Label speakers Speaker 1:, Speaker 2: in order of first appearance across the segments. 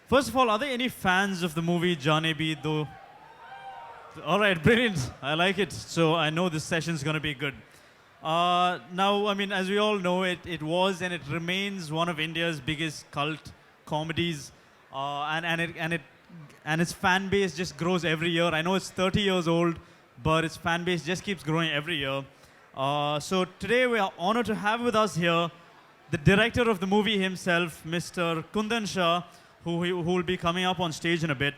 Speaker 1: First of all, are there any fans of the movie Jaane though? All right, brilliant. I like it. So I know this session is going to be good. Now, I mean, as we all know, it was and it remains one of India's biggest cult comedies, and its fan base just grows every year. I know it's 30 years old, but its fan base just keeps growing every year. So today we are honored to have with us here the director of the movie himself, Mr. Kundan Shah, who will be coming up on stage in a bit.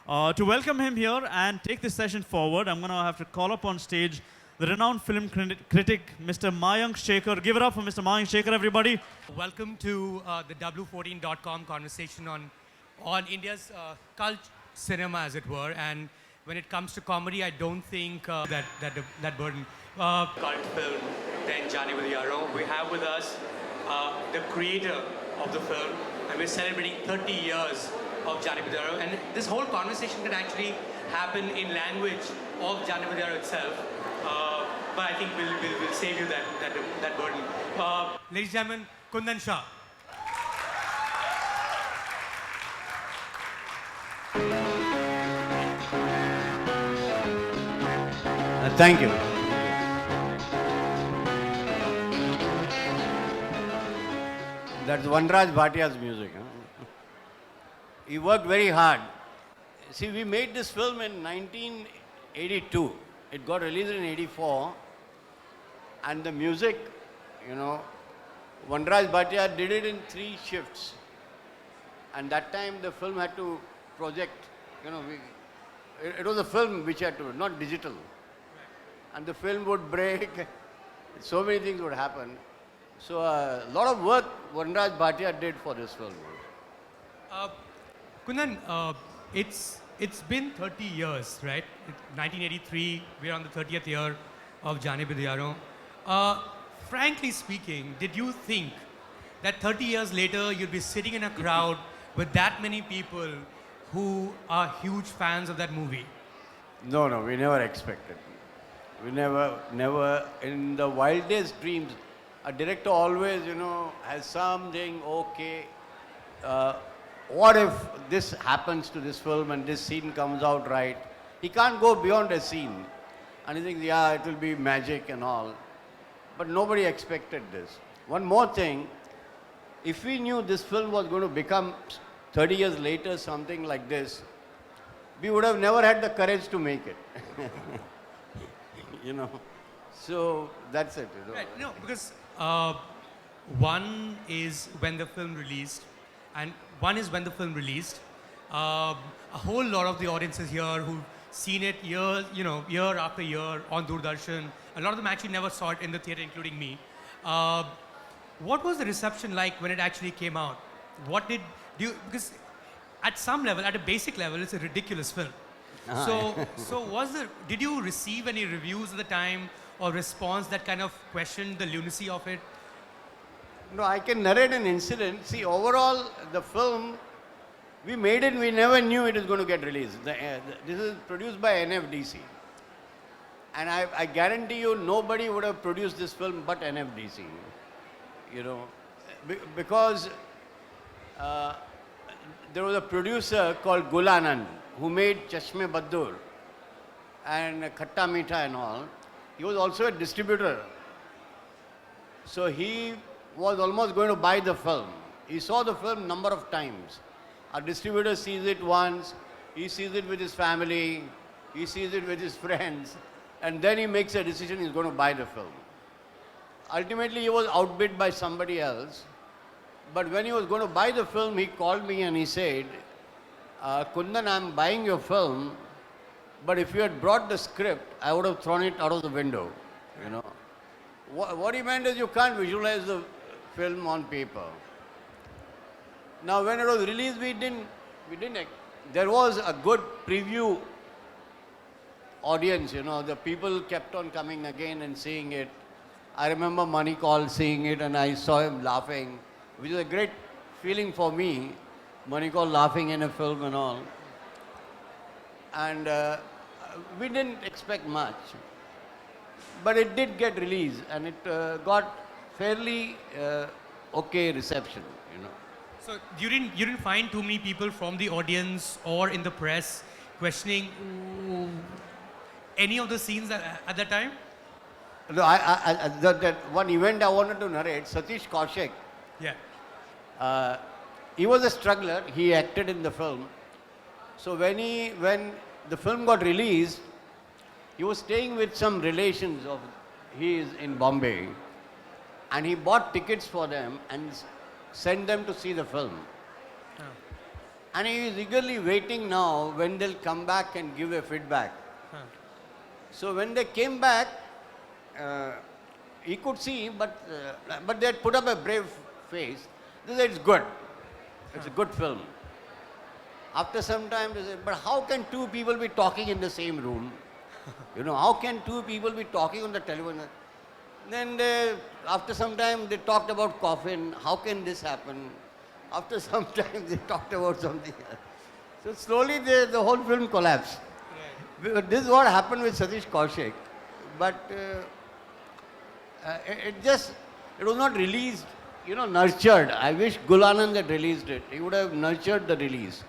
Speaker 1: To welcome him here and take this session forward, I'm going to have to call up on stage the renowned film critic, Mr. Mayank Shekhar. Give it up for Mr. Mayank Shekhar, everybody.
Speaker 2: Welcome to the W14.com conversation on India's cult cinema, as it were. And when it comes to comedy, I don't think that burden. Cult film, then Jaane with Yaaro. We have with us the creator of the film, and we're celebrating 30 years of Jaane with Yaaro. And this whole conversation can actually happen in language of Jaane with Yaaro itself. But I think we'll save you that burden. Ladies and gentlemen, Kundan Shah.
Speaker 3: Thank you. That's Vanraj Bhatia's music. Huh? He worked very hard. See, we made this film in 1982. It got released in 84. And the music, you know, Vanraj Bhatia did it in 3 shifts. And that time the film had to project, you know, it was a film which had to, not digital. And the film would break, so many things would happen. So a lot of work Vanraj Bhatia did for this film.
Speaker 2: Kundan, it's been 30 years, right? 1983, we're on the 30th year of Jaane with Yaaro. Frankly speaking, did you think that 30 years later you'd be sitting in a crowd with that many people who are huge fans of that movie?
Speaker 3: No, we never expected. We never, in the wildest dreams, a director always, you know, has something, okay, what if this happens to this film and this scene comes out right? He can't go beyond a scene. And he thinks, yeah, it will be magic and all. But nobody expected this. One more thing, if we knew this film was going to become 30 years later something like this, we would have never had the courage to make it. You know, so that's it. You know.
Speaker 2: Right, no, because one is when the film released, and one is when the film released. A whole lot of the audiences here who've seen it year after year on Doordarshan. A lot of them actually never saw it in the theater, including me. What was the reception like when it actually came out? Because at some level, at a basic level, it's a ridiculous film. Did you receive any reviews at the time or response that kind of questioned the lunacy of it?
Speaker 3: No, I can narrate an incident. See, overall, the film, we made it, we never knew it was going to get released. This is produced by NFDC. And I guarantee you, nobody would have produced this film but NFDC. You know, because there was a producer called Gul Anand who made Chashme Baddur and Khatta Meetha and all. He was also a distributor. So he was almost going to buy the film. He saw the film number of times. A distributor sees it once, he sees it with his family, he sees it with his friends, and then he makes a decision he's going to buy the film. Ultimately, he was outbid by somebody else. But when he was going to buy the film, he called me and he said, Kundan, I'm buying your film, but if you had brought the script, I would have thrown it out of the window. You know, what he meant is you can't visualize the film on paper. Now, when it was released, we didn't. There was a good preview audience. You know, the people kept on coming again and seeing it. I remember Manikal seeing it, and I saw him laughing, which is a great feeling for me. Manikal laughing in a film and all. And we didn't expect much. But it did get released and it got fairly okay reception, you know.
Speaker 2: So you didn't find too many people from the audience or in the press questioning any of the scenes at that time?
Speaker 3: No, that one event I wanted to narrate, Satish Kaushik,
Speaker 2: Yeah.
Speaker 3: he was a struggler. He acted in the film. So when the film got released, he was staying with some relations of his in Bombay, and he bought tickets for them and sent them to see the film.
Speaker 2: Oh.
Speaker 3: And he is eagerly waiting now when they'll come back and give a feedback.
Speaker 2: Huh.
Speaker 3: So when they came back, he could see, but they had put up a brave face. They said, it's good. It's a good film. After some time, they said, but how can two people be talking in the same room? You know, how can two people be talking on the telephone? Then after some time, they talked about coffin. How can this happen? After some time, they talked about something else. So slowly, the whole film collapsed.
Speaker 2: Right.
Speaker 3: This is what happened with Satish Kaushik. But it was not released, nurtured. I wish Gulanand had released it. He would have nurtured the release.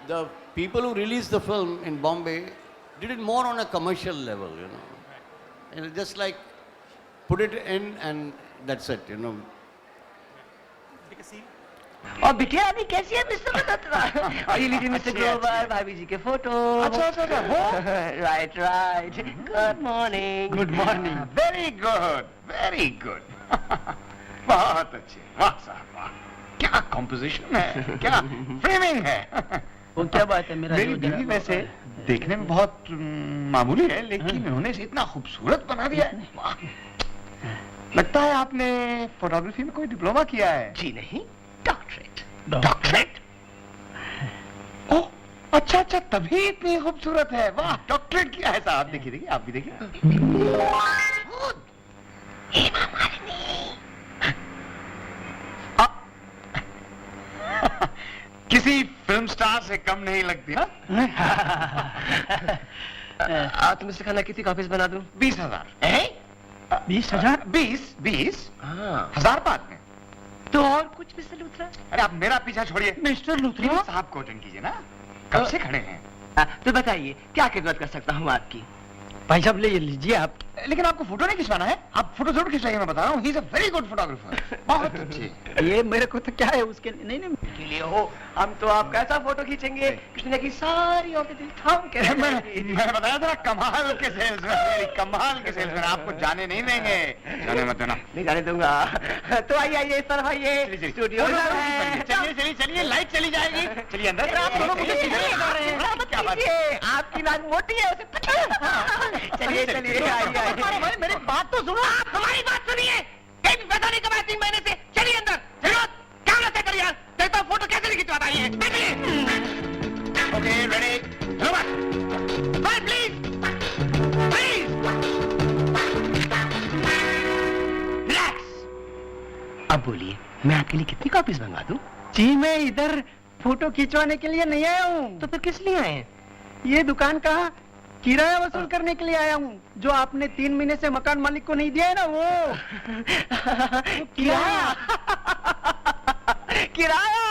Speaker 3: The people who released the film in Bombay did it more on a commercial level,
Speaker 2: Right.
Speaker 3: And just like put it in and that's it,
Speaker 2: Take a scene.
Speaker 4: और बिटिया अभी कैसी है mister बता और ये लीजिए mister Grover भाभी जी के फोटो अच्छा अच्छा अच्छा हो right right good morning
Speaker 5: good morning very good बहुत अच्छे वाह साहब वाह क्या कॉम्पोजिशन है क्या फ्रेमिंग है
Speaker 4: वो क्या बात है मेरा
Speaker 5: मेरी बीवी वैसे देखने में बहुत मामूली है लेकिन उन्होंने इसे इतना खूबसूरत बना दिया है वाह लगता है आपने फोटोग्राफी में कोई डिप्लोमा किया है
Speaker 4: जी नहीं डॉक्टरेट
Speaker 5: डॉक्टरेट ओह अच्छा अच्छा तभी इतनी खूबसूरत है वाह डॉक्टरेट किया है साहब देखिए देखिए आप भी देखिए किसी फिल्म स्टार से कम नहीं लगती ना
Speaker 4: तुम इससे खाना कितनी कॉपीज बना दूं
Speaker 5: 20,000
Speaker 4: 20,000
Speaker 5: 20
Speaker 4: हाँ
Speaker 5: हजार बात में
Speaker 4: तो और कुछ मिस्टर लूथरा
Speaker 5: अरे आप मेरा पीछा छोड़िए
Speaker 4: मिस्टर लूथरा
Speaker 5: साहब को अटेंड कीजिए ना कब से खड़े हैं
Speaker 4: तो बताइए क्या खिदमत कर सकता हूँ आपकी भाई साहब ले लीजिए आप
Speaker 5: लेकिन आपको फोटो नहीं खिंचवाना है आप फोटो जरूर खिंचवाइए मैं बता रहा हूँ he is a very good photographer बहुत अच्छे
Speaker 4: ये मेरे को तो क्या है उसके नहीं नहीं के लिए हो हम तो आप कैसा फोटो खींचेंगे कृष्ण की सारी औरतें दिल थाम के
Speaker 5: मैं बताया था कमाल के सेल्समैन कमाल के सेल्समैन आपको जाने नहीं देंगे जाने मत देना
Speaker 4: नहीं जाने दूंगा तो आइए आइए इस तरफ आइए स्टूडियो
Speaker 5: चलिए चलिए चलिए लाइट चली जाएगी चलिए अंदर
Speaker 4: आप दोनों मुझे क्या बात है आपकी नाक मोटी है उसे चलिए चलिए आइए आइए मेरी बात तो सुनो आप हमारी बात सुनिए कहीं भी पैसा नहीं कमाया 3 महीने से चलिए अंदर चलो क्या लगता है करिए देखता हूँ फोटो कैसे नहीं खिंचवाता है
Speaker 5: ओके रेडी
Speaker 4: भाई प्लीज प्लीज रिलैक्स अब बोलिए मैं आपके लिए कितनी कॉपीज मंगवा दूं जी मैं इधर फोटो खिंचवाने के लिए नहीं आया हूँ तो फिर किस लिए आए ये दुकान कहाँ किराया वसूल करने के लिए आया हूँ जो आपने 3 महीने से मकान मालिक को नहीं दिया है ना वो किराया किराया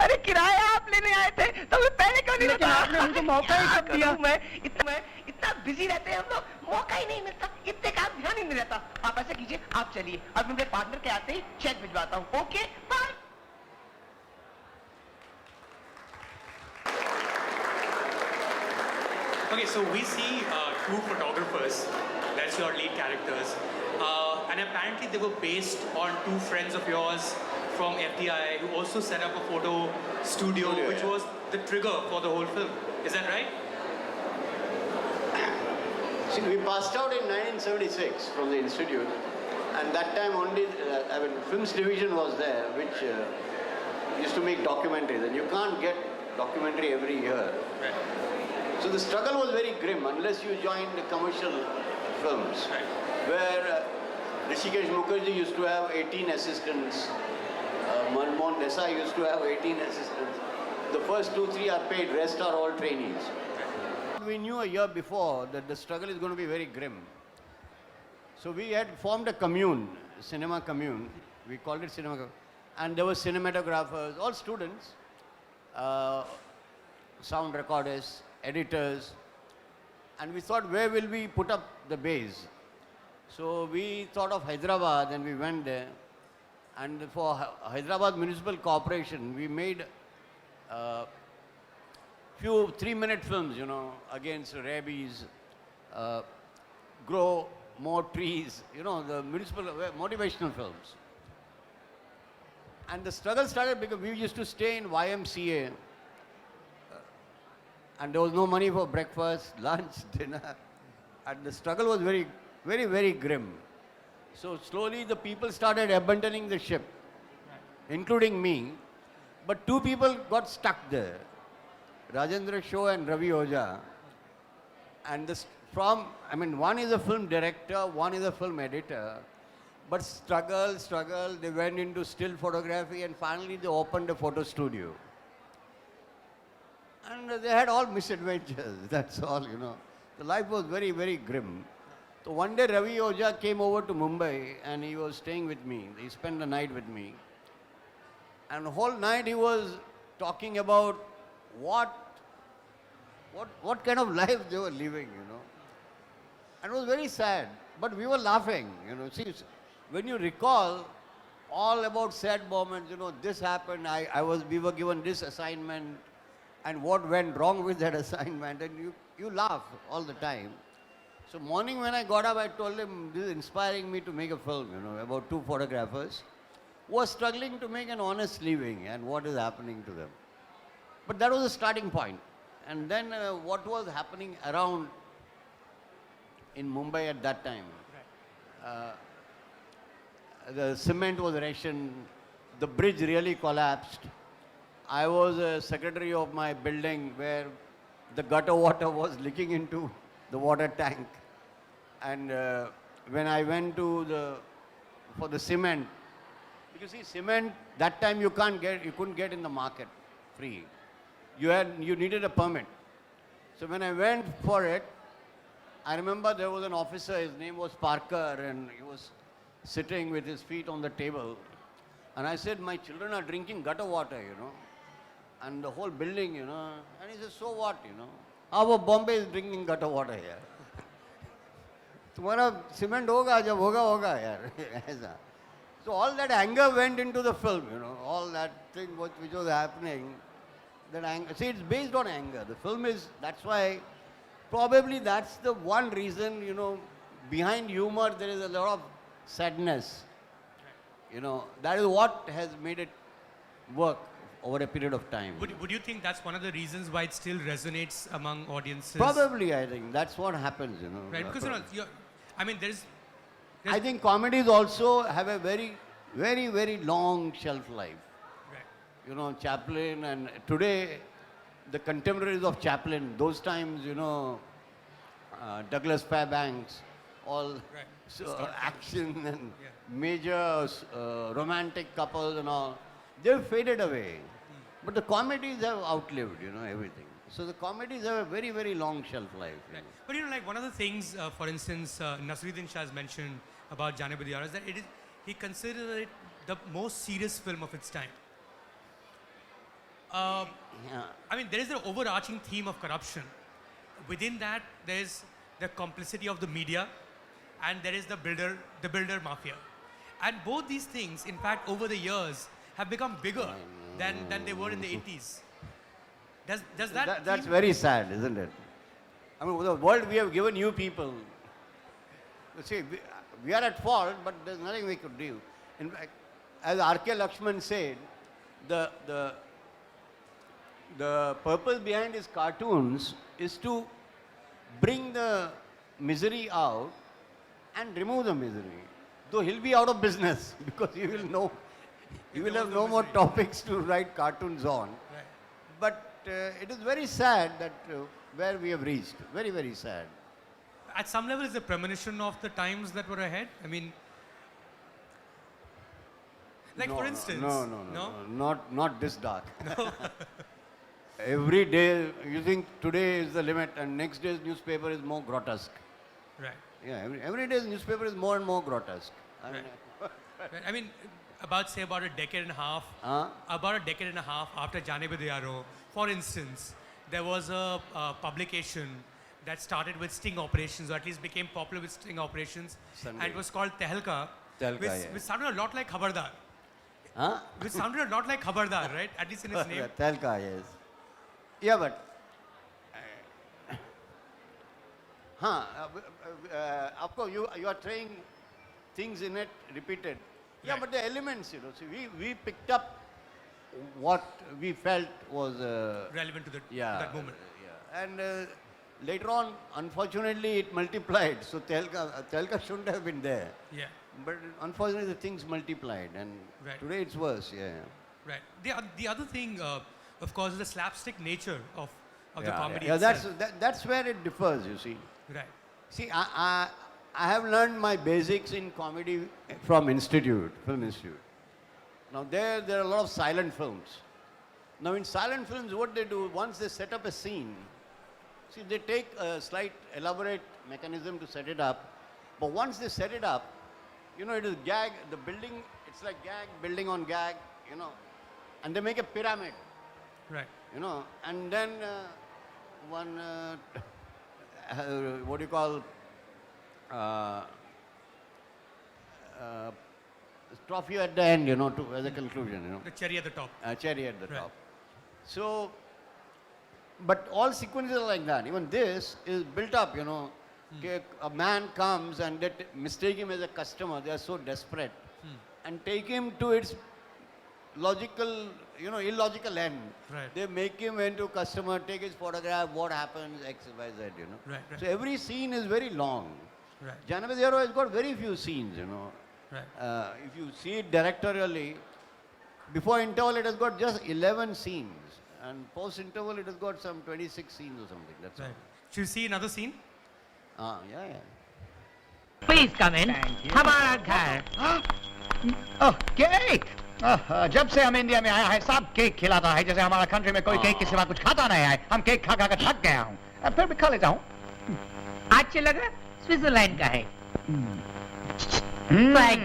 Speaker 4: अरे किराया आप लेने आए थे तो मैं पहले क्यों नहीं बताया आपने मुझे मौका ही कब दिया मैं इतना बिजी रहते हैं हम लोग मौका ही नहीं मिलता इतने का ध्यान ही नहीं रहता आप ऐसा कीजिए आप चलिए अब मेरे पार्टनर के आते ही चेक भिजवाता हूँ okay bye
Speaker 2: Okay, so we see two photographers, that's your lead characters, and apparently they were based on two friends of yours from FDI who also set up a photo studio, which was the trigger for the whole film. Is that right?
Speaker 3: See, we passed out in 1976 from the institute, and that time only, films division was there, which used to make documentaries, and you can't get documentary every year.
Speaker 2: Right.
Speaker 3: So the struggle was very grim unless you joined the commercial films, where Rishikesh Mukherjee used to have 18 assistants, Manmohan Desai used to have 18 assistants. The first 2-3 are paid, rest are all trainees. We knew a year before that the struggle is going to be very grim. So we had formed a commune, cinema commune. We called it cinema commune. And there were cinematographers, all students, sound recordists, editors. And we thought, where will we put up the base? So we thought of Hyderabad and we went there. And for Hyderabad Municipal Corporation, we made few 3-minute films, you know, against rabies, grow more trees, you know, the municipal motivational films. And the struggle started because we used to stay in YMCA and there was no money for breakfast, lunch, dinner. And the struggle was very, very, very grim. So slowly the people started abandoning the ship, including me. But 2 people got stuck there, Rajendra Shaw and Ravi Oja. And this one is a film director, one is a film editor. But struggle, they went into still photography and finally they opened a photo studio. And they had all misadventures, that's all, you know. The life was very, very grim. So one day Ravi Oja came over to Mumbai and he was staying with me. He spent the night with me. And the whole night he was talking about what kind of life they were living, you know. And it was very sad, but we were laughing, you know. See, when you recall all about sad moments, you know, this happened, we were given this assignment, and what went wrong with that assignment, and you laugh all the time. So morning when I got up, I told him, this is inspiring me to make a film, you know, about 2 photographers who are struggling to make an honest living and what is happening to them. But that was the starting point. And then what was happening around in Mumbai at that time. The cement was rationed, the bridge really collapsed. I was a secretary of my building where the gutter water was leaking into the water tank. And when I went for the cement, because see, cement, that time you couldn't get in the market free. You needed a permit. So when I went for it, I remember there was an officer, his name was Parker, and he was sitting with his feet on the table. And I said, my children are drinking gutter water, you know, and the whole building, you know. And he said, so what, you know? How about Bombay is drinking gutter water here? तुम्हारा cement होगा जब होगा यार ऐसा. So all that anger went into the film, you know, all that thing which was happening. That anger, see, it's based on anger. The film is, that's why, probably that's the one reason, you know, behind humor there is a lot of sadness. You know, that is what has made it work over a period of time.
Speaker 2: Would you think that's one of the reasons why it still resonates among audiences?
Speaker 3: Probably, I think. That's what happens, you know.
Speaker 2: Right, because, you know, there's
Speaker 3: I think comedies also have a very, very, very long shelf life. You know, Chaplin, and today, the contemporaries of Chaplin, those times, you know, Douglas Fairbanks, all action and major romantic couples and all, they've faded away. But the comedies have outlived, you know, everything. So the comedies have a very, very long shelf life. You know.
Speaker 2: But you know, like one of the things, for instance, Nasruddin Shah has mentioned about Jaane is that he considered it the most serious film of its time. There is an overarching theme of corruption. Within that, there is the complicity of the media, and there is the builder mafia. And both these things, in fact, over the years, have become bigger than they were in the 80s. Does
Speaker 3: That's very sad, isn't it? I mean, the world we have given you people. See, we are at fault, but there's nothing we could do. In fact, as R.K. Lakshman said, the purpose behind his cartoons is to bring the misery out and remove the misery. Though he'll be out of business because he will have no more topics to write cartoons on.
Speaker 2: Right.
Speaker 3: But it is very sad that where we have reached. Very, very sad.
Speaker 2: At some level, is a premonition of the times that were ahead? I mean, like for instance,
Speaker 3: not this dark. No. Every day, you think today is the limit and next day's newspaper is more grotesque.
Speaker 2: Right.
Speaker 3: Yeah, every day's newspaper is more and more grotesque. I mean,
Speaker 2: Right. I mean, about a decade and a half. About a decade and a half after Jaane with Yaaro, for instance, there was a publication that started with sting operations, or at least became popular with sting operations,
Speaker 3: Sunday.
Speaker 2: and it was called Tehelka,
Speaker 3: Tehelka,
Speaker 2: which,
Speaker 3: yeah.
Speaker 2: which sounded a lot like Khabardar.
Speaker 3: huh?
Speaker 2: Which sounded a lot like Khabardar, right? At least in its name.
Speaker 3: Telka, yes. Yeah, but. Of course, you are trying things in it repeated. Yeah,
Speaker 2: Right.
Speaker 3: but the elements, see, we picked up what we felt was.
Speaker 2: Relevant to
Speaker 3: Yeah.
Speaker 2: that moment.
Speaker 3: Yeah. And later on, unfortunately, it multiplied. So Telka shouldn't have been there.
Speaker 2: Yeah.
Speaker 3: But unfortunately, the things multiplied. And
Speaker 2: Right.
Speaker 3: today it's worse, yeah.
Speaker 2: Right. The other thing, of course, is the slapstick nature of the comedy
Speaker 3: Yeah,
Speaker 2: itself.
Speaker 3: that's where it differs, you see.
Speaker 2: Right.
Speaker 3: See, I have learned my basics in comedy from Film Institute. Now there are a lot of silent films. Now in silent films, what they do, once they set up a scene, see, they take a slight elaborate mechanism to set it up, but once they set it up, it is gag, the building, it's like gag, building on gag, and they make a pyramid,
Speaker 2: Right.
Speaker 3: and then one, what do you call, trophy at the end, as a conclusion,
Speaker 2: The cherry at the top.
Speaker 3: cherry at the
Speaker 2: Right.
Speaker 3: top. So, but all sequences are like that. Even this is built up, Okay, a man comes and they mistake him as a customer. They are so desperate and take him to its logical, illogical end.
Speaker 2: Right.
Speaker 3: They make him into customer, take his photograph, what happens, X, Y, Z,
Speaker 2: Right, right.
Speaker 3: So every scene is very long.
Speaker 2: Right.
Speaker 3: Jaane with Yaaro has got very few scenes,
Speaker 2: Right.
Speaker 3: If you see it directorially, before interval it has got just 11 scenes. And post interval it has got some 26 scenes or something. That's
Speaker 2: Right. Should we see another scene?
Speaker 3: all. Yeah.
Speaker 4: Please come in हमारा घर
Speaker 5: ओह cake जब से हम India में आया है सब cake खिलाता है जैसे हमारा कंट्री में कोई केक के सिवा कुछ खाता नहीं है हम केक खा खा कर थक गया हूँ फिर भी खा लेता हूँ
Speaker 4: अच्छे लग रहा स्विट्जरलैंड का है थैंक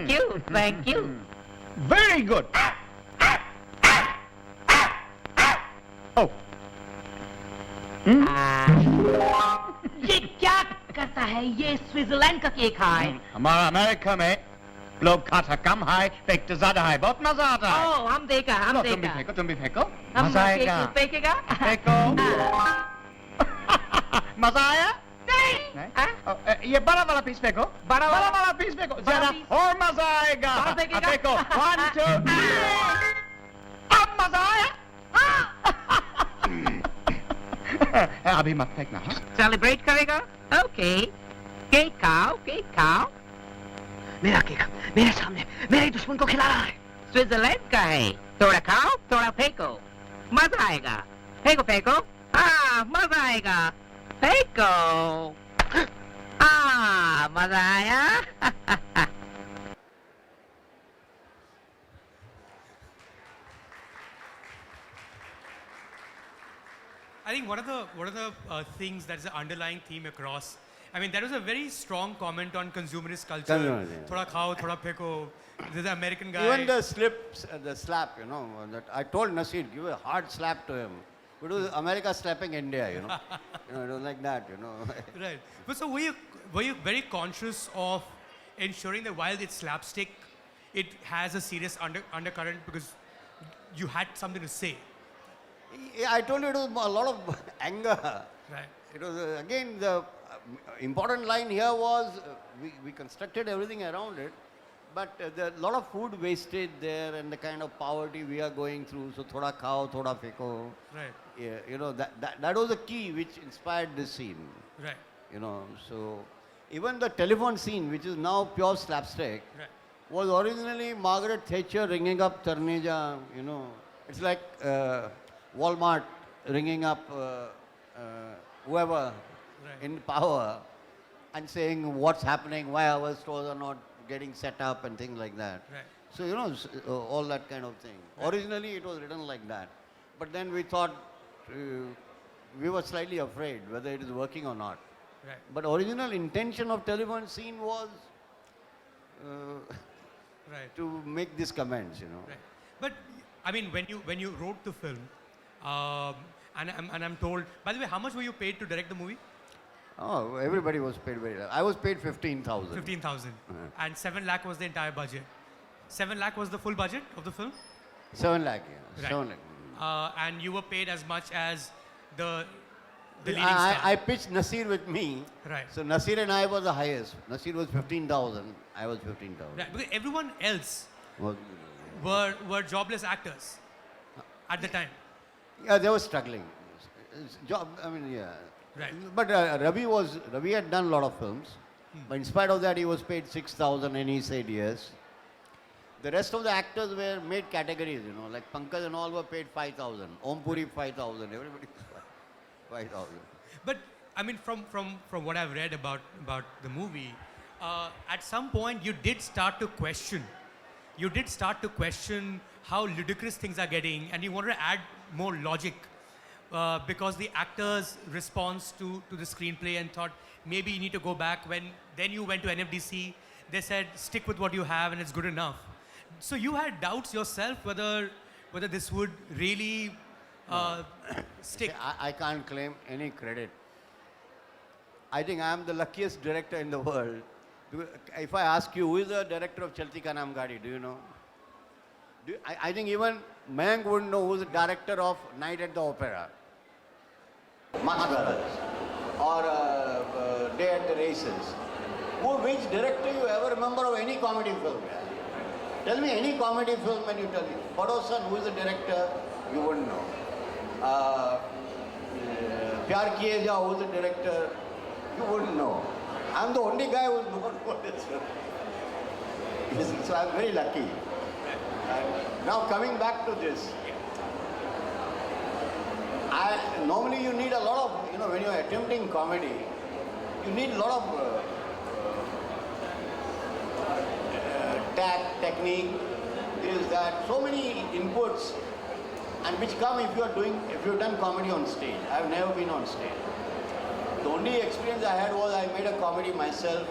Speaker 4: यू
Speaker 5: वेरी गुड ओह
Speaker 4: ये क्या करता है ये स्विट्जरलैंड का केक है
Speaker 5: हमारा अमेरिका में लोग खाता कम है फेंकते ज्यादा है बहुत मजा आता है
Speaker 4: ओ हम देखा
Speaker 5: तुम भी फेंको
Speaker 4: हम
Speaker 5: मजा आएगा
Speaker 4: केक फेंकेगा
Speaker 5: फेंको मजा आया नहीं? ये बड़ा वाला पीस फेंको
Speaker 4: बड़ा
Speaker 5: वाला पीस फेंको ज्यादा
Speaker 4: पीस?
Speaker 5: और मजा आएगा
Speaker 4: बड़ा फेंकेगा?
Speaker 5: फेंको 1 2 अब मजा आया अभी मत फेंकना हाँ?
Speaker 4: सेलिब्रेट करेगा ओके केक खाओ मेरा केक मेरे सामने मेरे दुश्मन को खिला रहा है स्विट्जरलैंड का है थोड़ा खाओ थोड़ा फेंको मजा आएगा फेंको हाँ मजा आएगा फेंको हाँ मजा आया
Speaker 2: I think one of the things that is the underlying theme across. I mean, there was a very strong comment on consumerist culture.
Speaker 3: Consumerist, yeah.
Speaker 2: Thoda khao, thoda pheko. There's an American guy.
Speaker 3: Even the slap, that I told Nasir, give a hard slap to him. It was America slapping India, it was like that,
Speaker 2: Right. But so were you very conscious of ensuring that while it's slapstick, it has a serious undercurrent because you had something to say?
Speaker 3: Yeah, I told you it was a lot of anger.
Speaker 2: Right.
Speaker 3: It was, again, the important line here was we constructed everything around it, but there a lot of food wastage there and the kind of poverty we are going through. So, thoda khao, thoda feko.
Speaker 2: Right.
Speaker 3: Yeah, that was the key which inspired this scene.
Speaker 2: Right.
Speaker 3: So even the telephone scene, which is now pure slapstick,
Speaker 2: Right.
Speaker 3: was originally Margaret Thatcher ringing up Tarneja, It's like Walmart ringing up whoever in power and saying what's happening, why our stores are not getting set up and things like that.
Speaker 2: Right.
Speaker 3: So, all that kind of thing. Originally it was written like that. But then we thought, we were slightly afraid whether it is working or not.
Speaker 2: Right.
Speaker 3: But original intention of telephone scene was
Speaker 2: Right.
Speaker 3: to make these comments, you know.
Speaker 2: Right. But I mean, when you wrote the film, and I'm told. By the way, how much were you paid to direct the movie?
Speaker 3: Oh, everybody was paid very well. I was paid 15,000.
Speaker 2: 15,000. And 7 lakh was the entire budget. 7 lakh was the full budget of the film.
Speaker 3: 7 lakh, yeah.
Speaker 2: Right.
Speaker 3: 7 lakh.
Speaker 2: And you were paid as much as the leading
Speaker 3: I
Speaker 2: star.
Speaker 3: pitched Nasir with me.
Speaker 2: Right.
Speaker 3: So Nasir and I was the highest. Nasir was 15,000. I was 15,000.
Speaker 2: Right. Because everyone else
Speaker 3: Was-
Speaker 2: were jobless actors at the time.
Speaker 3: Yeah, they were struggling. Job, I mean, yeah.
Speaker 2: Right.
Speaker 3: But Ravi had done a lot of films. But in spite of that, he was paid 6,000 and he said yes. The rest of the actors were made categories, you know, like Pankaj and all were paid 5,000. Om Puri 5,000. Everybody 5,000.
Speaker 2: But I mean, from what I've read about the movie, at some point you did start to question. You did start to question how ludicrous things are getting, and you wanted to add more logic because the actors' response to the screenplay and thought maybe you need to go back. Then you went to NFDC, they said stick with what you have and it's good enough. So you had doubts yourself whether this would really stick.
Speaker 3: See, I can't claim any credit. I think I am the luckiest director in the world. If I ask you, who is the director of Chalti Ka Naam Gaadi, do you know? I think even Mayank wouldn't know who's the director of Night at the Opera, Masters, or Day at the Races. Which director you ever remember of any comedy film? Tell me any comedy film and you tell me. Padosan, who is the director, you wouldn't know. Pyar Kiye Ja, who is the director, you wouldn't know. I'm the only guy who's known for this film. So I'm very lucky. And now coming back to this, normally you need a lot of, you know, when you're attempting comedy, you need a lot of tact, technique, is that, so many inputs, and which come if you've done comedy on stage. I've never been on stage. The only experience I had was I made a comedy myself,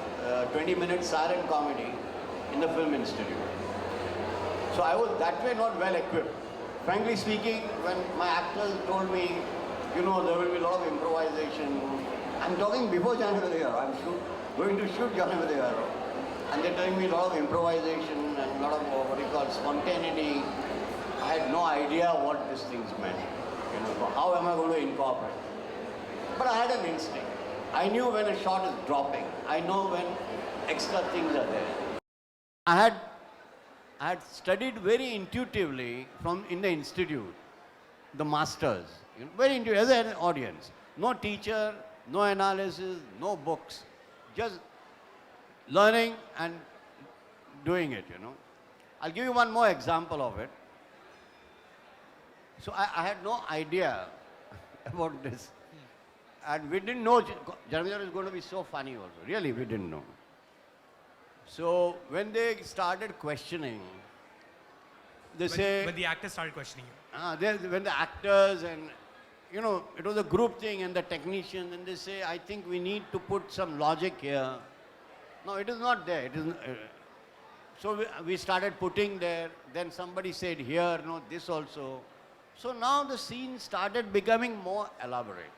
Speaker 3: 20-minute silent comedy in the Film Institute. So I was that way not well equipped. Frankly speaking, when my actors told me, you know, there will be a lot of improvisation. I'm talking before Jaane Yaaro. I'm going to shoot Jaane Yaaro. And they're telling me a lot of improvisation and a lot of what you call spontaneity. I had no idea what these things meant. You know, how am I going to incorporate? But I had an instinct. I knew when a shot is dropping. I know when extra things are there. I had studied very intuitively in the institute, the masters, you know, very intuitive as an audience. No teacher, no analysis, no books, just learning and doing it, you know. I'll give you one more example of it. So I had no idea about this. And we didn't know Jaane Yaaro is going to be so funny also. Really, we didn't know. So when they started questioning,
Speaker 2: When the actors started questioning you.
Speaker 3: when the actors and, you know, it was a group thing and the technicians, and they say, I think we need to put some logic here. No, it is not there. It is, so we started putting there. Then somebody said here, no, this also. So now the scene started becoming more elaborate.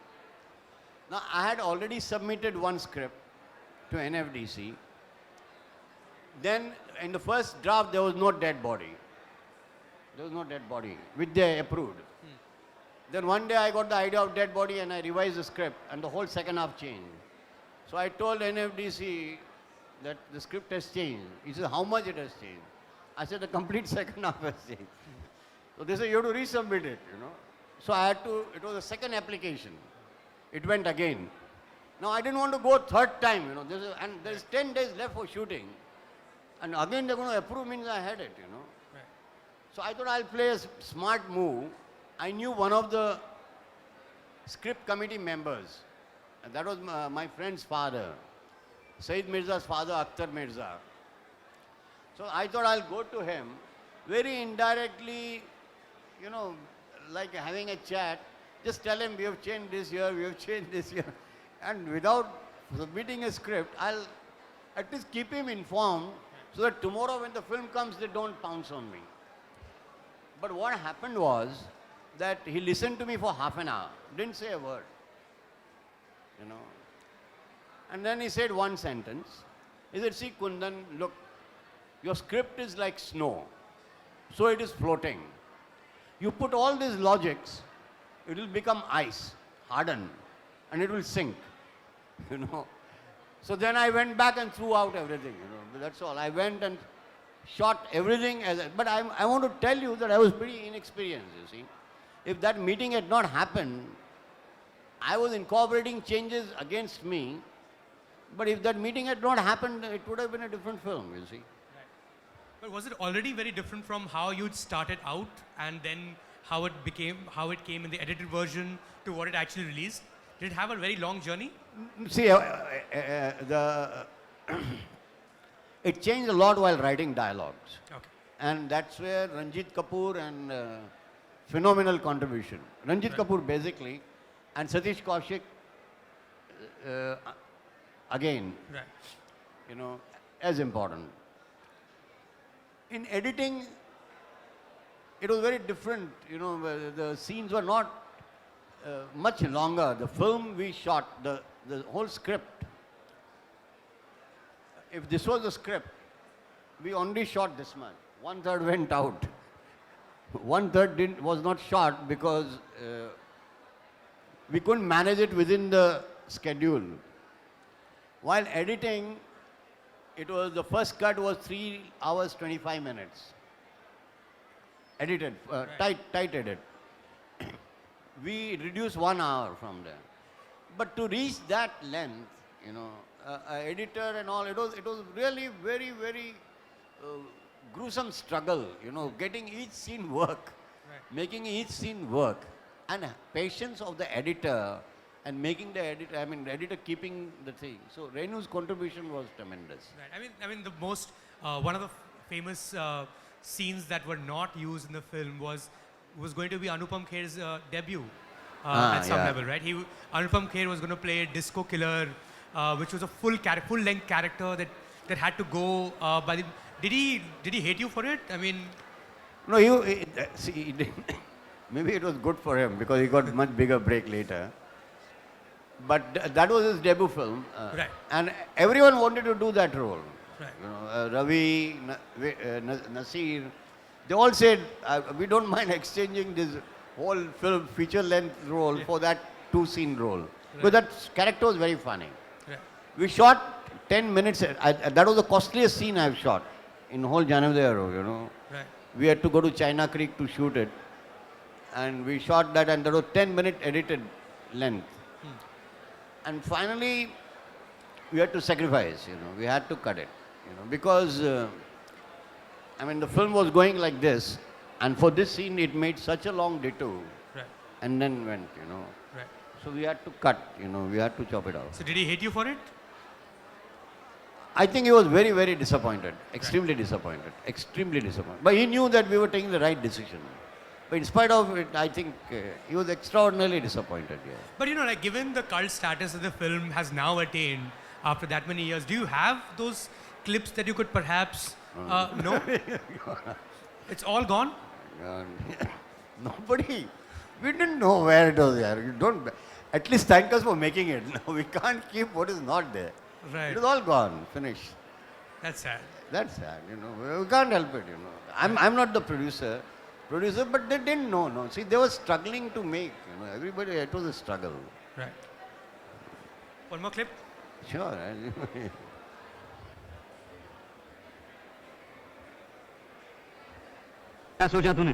Speaker 3: Now I had already submitted one script to NFDC. Then in the first draft there was no dead body. There was no dead body, which they approved. Then one day I got the idea of dead body and I revised the script and the whole second half changed. So I told NFDC that the script has changed. He said, how much it has changed? I said, the complete second half has changed. So they said, you have to resubmit it, you know. So I had to, it was a second application. It went again. Now I didn't want to go third time, you know. And there's 10 days left for shooting. And again they're going to approve means I had it, you know.
Speaker 2: Right.
Speaker 3: So I thought I'll play a smart move. I knew one of the script committee members. And that was my friend's father. Saeed Mirza's father, Akhtar Mirza. So I thought I'll go to him, very indirectly, you know, like having a chat, just tell him we have changed this here, we have changed this here. And without submitting a script, I'll at least keep him informed so that tomorrow when the film comes, they don't pounce on me. But what happened was that he listened to me for half an hour, didn't say a word, you know. And then he said one sentence. He said, see, Kundan, look, your script is like snow, so it is floating. You put all these logics, it will become ice, harden, and it will sink, you know. So then I went back and threw out everything, you know. That's all. I went and shot everything but I want to tell you that I was pretty inexperienced, you see. If that meeting had not happened, I was incorporating changes against me, but if that meeting had not happened, it would have been a different film, you see.
Speaker 2: Right. But was it already very different from how you'd started out and then how it came in the edited version to what it actually released? Did it have a very long journey?
Speaker 3: See, it changed a lot while writing dialogues.
Speaker 2: Okay.
Speaker 3: And that's where Ranjit Kapoor and phenomenal contribution. Ranjit Kapoor basically, and Satish Kaushik again,
Speaker 2: Right.
Speaker 3: you know, as important. In editing, it was very different, you know, the scenes were not much longer. The film we shot, the whole script, if this was the script, we only shot this much. 1/3 went out. 1/3 was not shot because we couldn't manage it within the schedule. While editing, it was the first cut was 3 hours 25 minutes. Edited, tight edit. We reduced 1 hour from there. But to reach that length, you know, editor and all, it was really very, very gruesome struggle, you know, getting each scene work, making each scene work, and patience of the editor and making the editor keeping the thing. So Renu's contribution was tremendous.
Speaker 2: Right. I mean, the most one of the famous scenes that were not used in the film was going to be Anupam Kher's debut at some level, right? Anupam Kher was going to play a disco killer, which was a full-length character that had to go by the. Did he hate you for it? I mean,
Speaker 3: no, he didn't. Maybe it was good for him because he got much bigger break later. But that was his debut film,
Speaker 2: right.
Speaker 3: And everyone wanted to do that role.
Speaker 2: Right.
Speaker 3: You know, Ravi, Nasir, they all said, we don't mind exchanging this whole film feature-length role for that 2-scene role. Because that character was very funny.
Speaker 2: Right.
Speaker 3: We shot 10 minutes. That was the costliest scene I've shot in whole Yaaro, you know.
Speaker 2: Right.
Speaker 3: We had to go to China Creek to shoot it. And we shot that, and that was 10-minute edited length. And finally, we had to sacrifice, you know. We had to cut it, you know, because, the film was going like this, and for this scene, it made such a long detour,
Speaker 2: Right.
Speaker 3: and then went, you know.
Speaker 2: Right.
Speaker 3: So we had to cut, you know, we had to chop it out.
Speaker 2: So did he hate you for it?
Speaker 3: I think he was very, very disappointed, extremely disappointed, extremely disappointed. But he knew that we were taking the right decision. But in spite of it, I think he was extraordinarily disappointed, yeah.
Speaker 2: But you know, like given the cult status that the film has now attained after that many years, do you have those clips that you could perhaps, no? It's all gone?
Speaker 3: Nobody, we didn't know where it was there. You don't, at least thank us for making it. No, we can't keep what is not there.
Speaker 2: Right.
Speaker 3: It is all gone, finished.
Speaker 2: That's sad.
Speaker 3: That's sad, you know. We can't help it, you know. I'm not the producer, but they didn't know, no. See, they were struggling to make, you know. Everybody, it was a struggle.
Speaker 2: Right. One more clip?
Speaker 3: Sure.
Speaker 4: क्या सोचा तूने?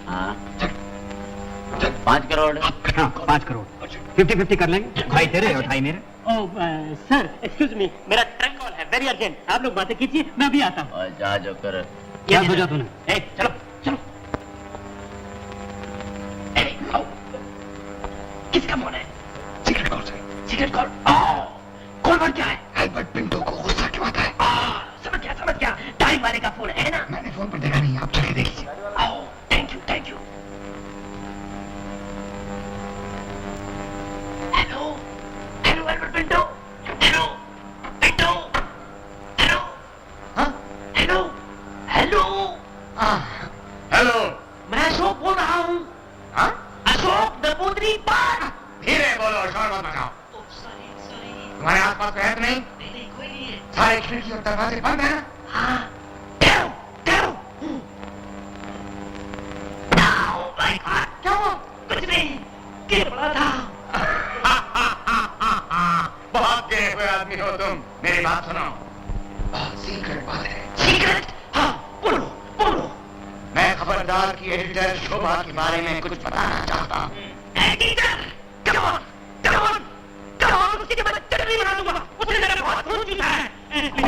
Speaker 6: हाँ 5 करोड़
Speaker 4: हाँ 5 करोड़ 50-50 कर लेंगे भाई तेरे और भाई मेरे
Speaker 6: सर एक्सक्यूज मी मेरा ट्रक कॉल है वेरी अर्जेंट आप लोग बातें कीजिए मैं अभी आता हूँ जा जो कर
Speaker 4: क्या सोचा तूने?
Speaker 6: चलो चलो किसका फोन है
Speaker 5: सीक्रेट कॉल से
Speaker 6: सीक्रेट कॉल कॉल पर क्या है
Speaker 5: एल्बर्ट पिंटो को गुस्सा क्यों आता है?
Speaker 6: समझ गया टाइम वाले का फोन है ना
Speaker 5: मैंने फोन पर देखा नहीं, आप चलिए देखिए।
Speaker 6: Thank you hello Albert Pinto hello.
Speaker 3: Huh?
Speaker 5: सारे खिड़की और दरवाजे बंद हैं ना? हाँ। क्या हुआ?
Speaker 6: कुछ नहीं, गिर पड़ा था।
Speaker 5: बहुत गिरे हुए आदमी हो तुम। मेरी बात सुनो, बहुत सीक्रेट बात है। सीक्रेट? हाँ, बोलो बोलो। मैं खबरदार की एडिटर शोभा के बारे में कुछ बताना चाहता हूँ।
Speaker 6: एडिटर, come on, उसके बाद चटनी बना दूंगा। उसने मेरा बहुत खून चूसा है। उसके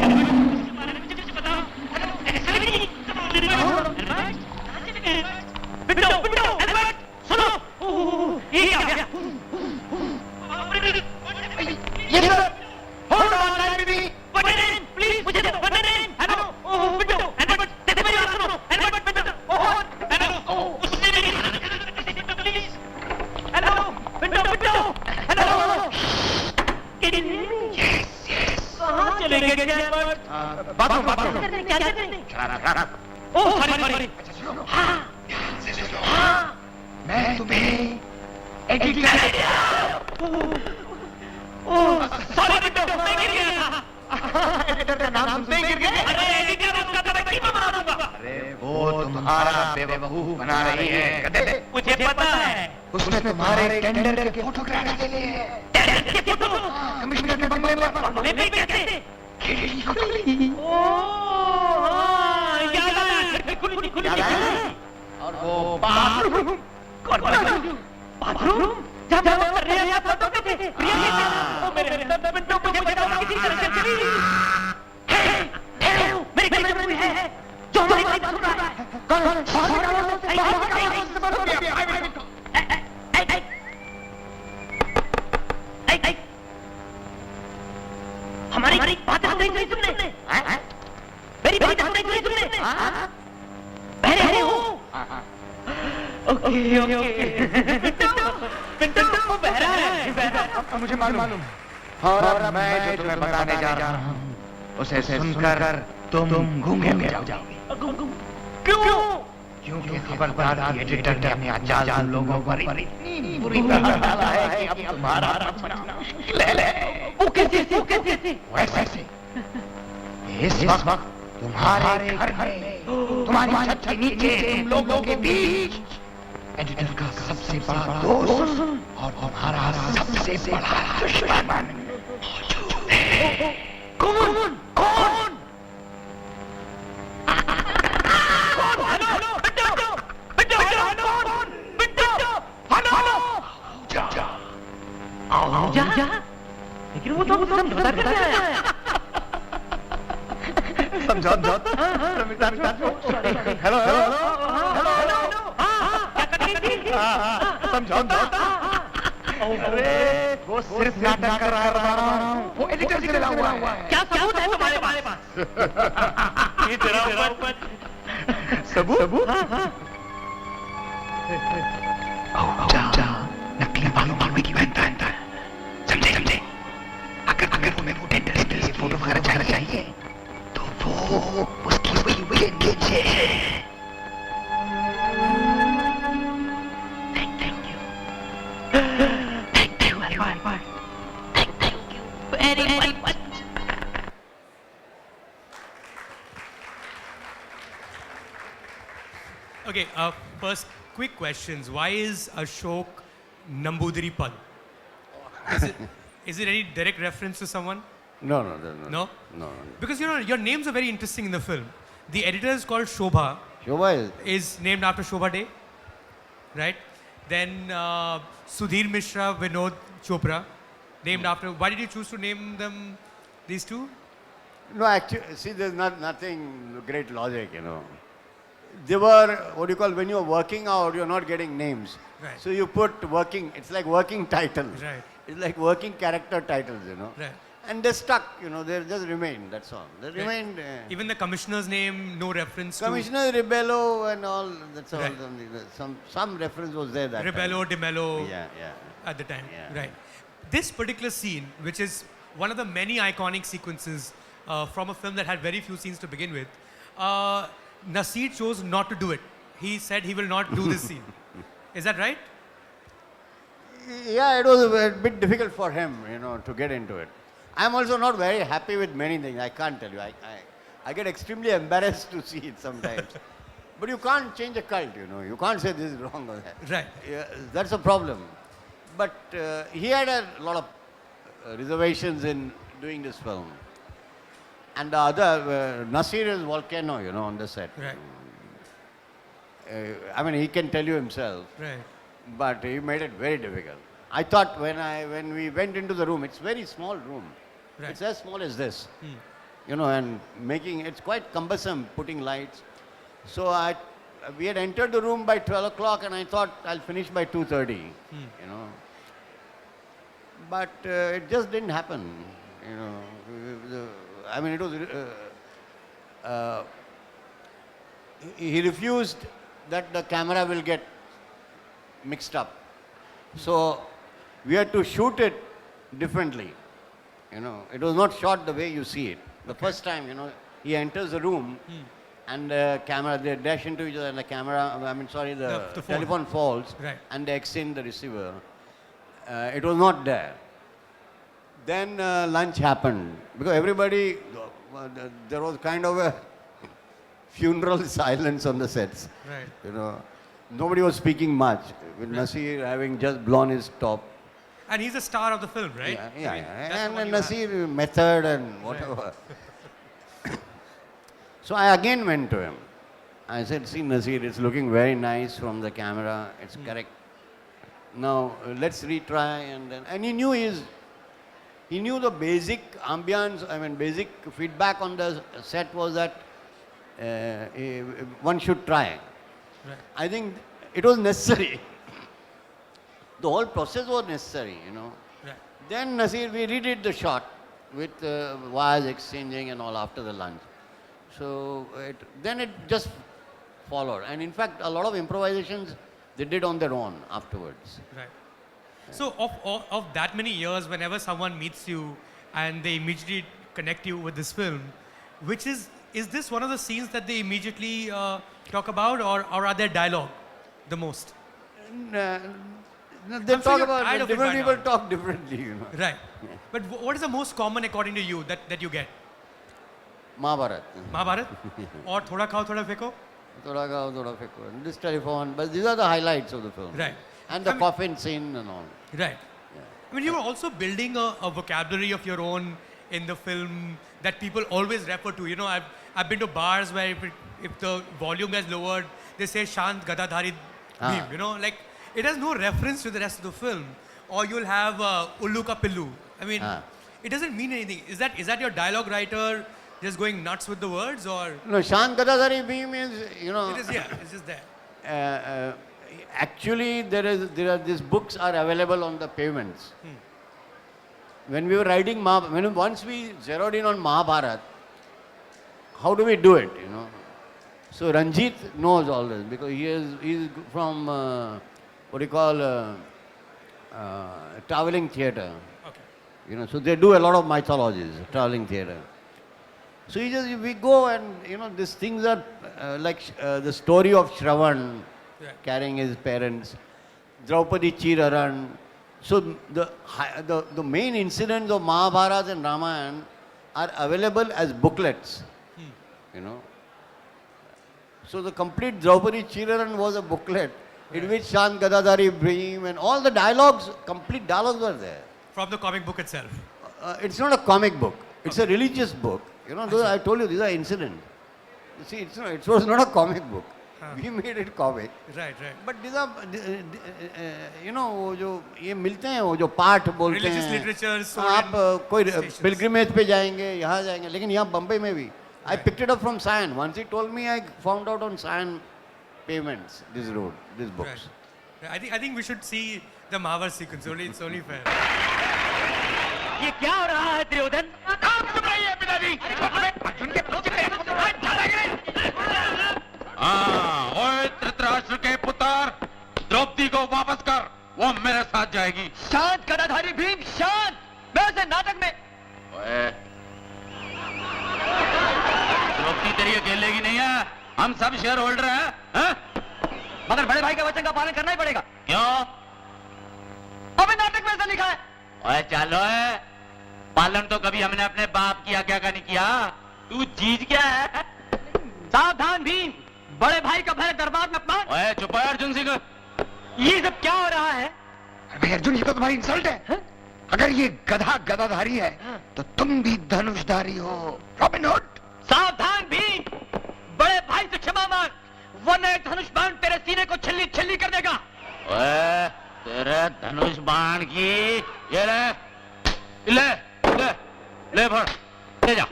Speaker 6: बारे में मुझे बताओ। Excuse me, come on, Albert, सुनो। ये क्या हो गया?
Speaker 5: ये sir, hold on, line with me.
Speaker 6: What my name? Please, मुझे दो। What my name? Hello, window, Albert, देखो मेरी बात सुनो। एल्बर्ट, विंडो, हेलो, उसने मेरी please. Hello, window, hello. Yes. कहाँ चले गए एल्बर्ट?
Speaker 5: बाथरूम।
Speaker 6: क्या करने?
Speaker 5: शरारत।
Speaker 6: ओह, सॉरी। हाँ,
Speaker 5: मैं तुम्हें एडिट कर दिया।
Speaker 6: ओह, सॉरी विंडो, मैं गिर गया।
Speaker 5: एडिटर का नाम सुनते ही गिर गए।
Speaker 6: अरे एडिटर, उसका तो मैं कीमा बना दूंगा।
Speaker 5: अरे वो तुम्हारा बेवकूफ बना रही है गधे।
Speaker 6: मुझे पता है।
Speaker 5: उसने तुम्हारे टेंडर के फोटोग्राफ ले लिए हैं।
Speaker 6: टेंडर के फोटो
Speaker 5: कमिश्नर के बंगले में
Speaker 6: कैसे?
Speaker 5: खिड़की खुली।
Speaker 6: ओह, हाँ, याद आया। खुली।
Speaker 5: और वो बाथरूम।
Speaker 6: बाथरूम? जब वो कर रहे हैं फोटो पे थे। ओ मेरे विंडो, मुझे बताओ किसी तरह से चली। मेरी कमरे में है जो हमारी बात सुन रहा है।
Speaker 5: कौन?
Speaker 6: हमारी बात नहीं सुनने। मेरी बात नहीं सुनने। बहरे हो? ओके। विंडो बहरा है।
Speaker 5: मुझे मालूम। और मैं जो तुम्हें बताने जा रहा हूँ उसे सुनकर तुम गूंगे हो जाओगे।
Speaker 6: क्यों?
Speaker 5: क्योंकि खबरदार की एडिटर ने अपने जाल लोगों पर इतनी बुरी तरह डाला है कि अब तुम्हारा बचना मुश्किल है।
Speaker 6: वो कैसे?
Speaker 5: वैसे इस वक्त तुम्हारे घर में, तुम्हारी छत के नीचे, तुम लोगों के बीच एडिटर का सबसे बड़ा दोस्त और तुम्हारा सबसे बड़ा दुश्मन मौजूद है।
Speaker 6: कौन? जा। लेकिन वो तो समझौता करने आया।
Speaker 5: समझौता? हेलो।
Speaker 6: क्या करनी थी?
Speaker 5: समझौता? अरे वो सिर्फ नाटक कर रहा हूँ। वो एडिटर से मिला हुआ है।
Speaker 6: क्या सबूत है तुम्हारे पास? ये तेरा ऊपर
Speaker 5: सबूत? जा नकली बालों की पहनता है। समझे? अगर तुम्हें वो टेंडर के लिए फोटो वगैरह चाहिए तो वो उसकी वही नीचे है।
Speaker 6: Thank you very much.
Speaker 2: Okay, first, quick questions. Why is Ashok Nambudiri Pal? Is it any direct reference to someone?
Speaker 3: No.
Speaker 2: No?
Speaker 3: No.
Speaker 2: Because your names are very interesting in the film. The editor is called Shobha,
Speaker 3: Shobha
Speaker 2: is named after Shobha Day, right? Then Sudhir Mishra, Vinod Chopra, named after. Why did you choose to name them these two?
Speaker 3: No, actually, see, there's nothing great logic, They were, when you're working out, you're not getting names.
Speaker 2: Right.
Speaker 3: So you put working, it's like working titles.
Speaker 2: Right.
Speaker 3: It's like working character titles,
Speaker 2: Right.
Speaker 3: And they stuck, they just remained, that's all. They remained.
Speaker 2: Even the commissioner's name, no reference
Speaker 3: Commissioner Ribello and all, that's all.
Speaker 2: Right.
Speaker 3: Some reference was there that
Speaker 2: Ribello,
Speaker 3: time.
Speaker 2: DeMello
Speaker 3: Yeah.
Speaker 2: at the time.
Speaker 3: Yeah.
Speaker 2: Right. This particular scene, which is one of the many iconic sequences from a film that had very few scenes to begin with, Nasir chose not to do it. He said he will not do this scene. Is that right?
Speaker 3: Yeah, it was a bit difficult for him, to get into it. I'm also not very happy with many things. I can't tell you. I get extremely embarrassed to see it sometimes. But you can't change a cult, you know. You can't say this is wrong or that.
Speaker 2: Right.
Speaker 3: Yeah, that's a problem. But he had a lot of reservations in doing this film. And the other, Nasir is volcano, you know, on the set.
Speaker 2: Right.
Speaker 3: I mean, he can tell you himself.
Speaker 2: Right.
Speaker 3: But he made it very difficult. I thought when we went into the room, it's a very small room.
Speaker 2: Right.
Speaker 3: It's as small as this. You know, and it's quite cumbersome putting lights. So we had entered the room by 12 o'clock and I thought I'll finish by 2:30, you know. But it just didn't happen, you know. I mean, it was, he refused that the camera will get mixed up. So we had to shoot it differently, you know. It was not shot the way you see it. The first time, you know, he enters the room and the camera, they dash into each other and the camera, the telephone falls and they exchange the receiver. It was not there. Then lunch happened because everybody, there was kind of a funeral silence on the sets.
Speaker 2: Right.
Speaker 3: You know, nobody was speaking much with Nasir having just blown his top.
Speaker 2: And he's the star of the film, right?
Speaker 3: Yeah,
Speaker 2: I mean, that's the
Speaker 3: and
Speaker 2: one you
Speaker 3: Nasir method and whatever. So I again went to him. I said, see Nasir, it's looking very nice from the camera. It's correct. Now let's retry and he knew the basic ambience. I mean, basic feedback on the set was that one should try.
Speaker 2: Right.
Speaker 3: I think it was necessary. The whole process was necessary, you know.
Speaker 2: Right.
Speaker 3: Then Nasir, we redid the shot with wires exchanging and all after the lunch. So then it just followed. And in fact, a lot of improvisations they did on their own afterwards.
Speaker 2: Right. So of that many years, whenever someone meets you and they immediately connect you with this film, is this one of the scenes that they immediately talk about, or are there dialogue the most?
Speaker 3: They
Speaker 2: I'm sure
Speaker 3: talk
Speaker 2: you're
Speaker 3: about
Speaker 2: tired of it
Speaker 3: different
Speaker 2: by
Speaker 3: people
Speaker 2: now.
Speaker 3: talk differently, you know.
Speaker 2: Right. But what is the most common according to you that you get?
Speaker 3: Mahabharat.
Speaker 2: Mahabharat? Or thoda khao, thoda feko?
Speaker 3: Thoda Gao, Thoda Feko. This telephone, but these are the highlights of the film.
Speaker 2: Right.
Speaker 3: And the coffin scene and all.
Speaker 2: Right. I mean, you were also building a vocabulary of your own in the film that people always refer to. You know, I've been to bars where if the volume gets lowered, they say Shant Gadadhari Bhim. You know, like it has no reference to the rest of the film. Or you'll have Ullu Ka Pillu. I mean, it doesn't mean anything. Is that your dialogue writer just going nuts with the words, or?
Speaker 3: No, Shant Gadadhari Bhim is, you know.
Speaker 2: It is, yeah, it's just there.
Speaker 3: Actually, these books are available on the pavements. When we were writing once we zeroed in on Mahabharat, how do we do it, you know? So Ranjit knows all this because he's from what do you call traveling theatre.
Speaker 2: Okay.
Speaker 3: You know, so they do a lot of mythologies, traveling theatre. So we go and, you know, these things are like the story of Shravan carrying his parents, Draupadi Chiraran. So the main incidents of Mahabharata and Ramayana are available as booklets, you know. So the complete Draupadi Chiraran was a booklet in which Shant Gadadhari Bhim and all the dialogues, complete dialogues were there.
Speaker 2: From the comic book itself?
Speaker 3: It's not a comic book. It's a religious book. You know, I told you, these are incidents. You see, it was not a comic book. We made it comic.
Speaker 2: Right.
Speaker 3: But these are, you know, जो ये मिलते हैं वो जो पाठ बोलते
Speaker 2: Religious
Speaker 3: हैं.
Speaker 2: literature, so
Speaker 3: आप कोई pilgrimage पे जाएंगे, यहाँ जाएंगे, लेकिन यहाँ बम्बई में भी. I picked it up from Sion. Once he told me, I found out on Sion pavements, these books.
Speaker 2: Right. I think we should see the Mahabharat sequence. It's only fair.
Speaker 6: ये क्या हो रहा है दुर्योधन?
Speaker 5: आप चुप रहिए पिताजी। हमें अर्जुन के पीछे ओए धृतराष्ट्र के पुत्र, द्रौपदी को वापस कर, वो मेरे साथ जाएगी।
Speaker 6: शांत गदाधारी भीम, शांत। मैं उसे नाटक में।
Speaker 5: ओए, द्रौपदी तेरी अकेले की नहीं है, हम सब शेयर होल्डर हैं,
Speaker 6: मगर बड़े भाई के वचन का पालन करना ही पड़ेगा।
Speaker 5: क्यों?
Speaker 6: अबे नाटक में ऐसा लिखा है।
Speaker 5: ओए चलो
Speaker 6: पालन तो कभी हमने अपने बाप की आज्ञा का नहीं किया। तू चीज क्या है?
Speaker 4: सावधान भीम, बड़े भाई का भले दरबार में अपमान।
Speaker 6: ओए चुप है अर्जुन सिंह।
Speaker 4: ये सब क्या हो रहा है?
Speaker 5: भाई अर्जुन, ये तो तुम्हारी इंसल्ट है। अगर ये गधा गदाधारी है तो तुम भी धनुषधारी हो, रॉबिन हुड।
Speaker 4: सावधान भीम, बड़े भाई से क्षमा मांग, वरना एक धनुष बाण तेरे सीने को छिल्ली छिल्ली कर देगा।
Speaker 6: ओए तेरे धनुष बाण की ये ले ले ले ले भर ले जा।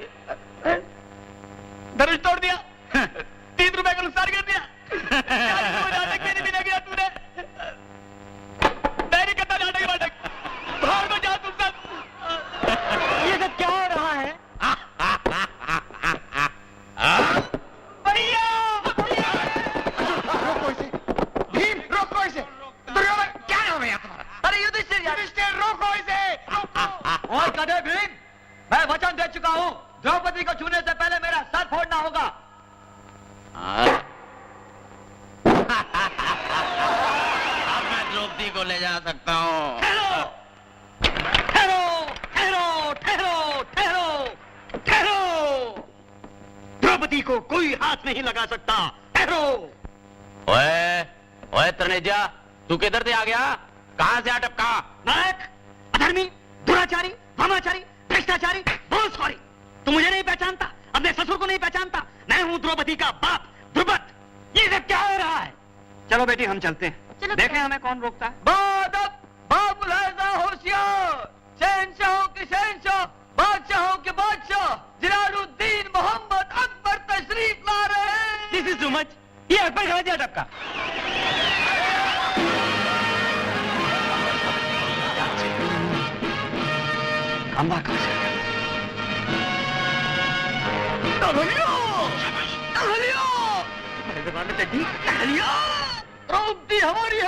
Speaker 4: धनुष तोड़ दिया, 3 रुपए का नुकसान कर दिया। नाटक में नहीं गया तूने। मैं नहीं करता नाटक वाटक, भाड़ में जा तुम सब। ये सब क्या हो रहा है? भैया
Speaker 5: रोको इसे, भीम रोको इसे। दुर्योधन, क्या नाम है यार तुम्हारा?
Speaker 4: अरे युधिष्ठिर यार,
Speaker 5: युधिष्ठिर, रोको इसे, रोको।
Speaker 4: ओए गधे भीम, मैं वचन दे चुका हूँ, द्रौपदी को छूने से पहले मेरा सर फोड़ना होगा।
Speaker 6: अब मैं द्रौपदी को ले जा सकता हूँ।
Speaker 4: ठहरो ठहरो ठहरो ठहरो ठहरो ठहरो, द्रौपदी को कोई हाथ नहीं लगा सकता। ठहरो।
Speaker 6: ओए ओए तनेजा, तू किधर से आ गया? कहाँ से आ टपका?
Speaker 4: नायक, अधर्मी, दुराचारी, वामाचारी, भ्रष्टाचारी, बहुत सॉरी। तू मुझे नहीं पहचानता, अपने ससुर को नहीं पहचानता। मैं हूँ द्रौपदी का बाप द्रुपद। ये सब क्या हो रहा है? चलो बेटी हम चलते हैं, देखें हमें कौन रोकता है। बाबुल होशियार, शहंशाहों के शहंशाह, बादशाहों के बादशाह जलालुद्दीन मोहम्मद अकबर तशरीफ ला रहे हैं। This is too much. ये अकबर समझ गया टपका। खंबा कहाँ से? द्रौपदी हमारी है।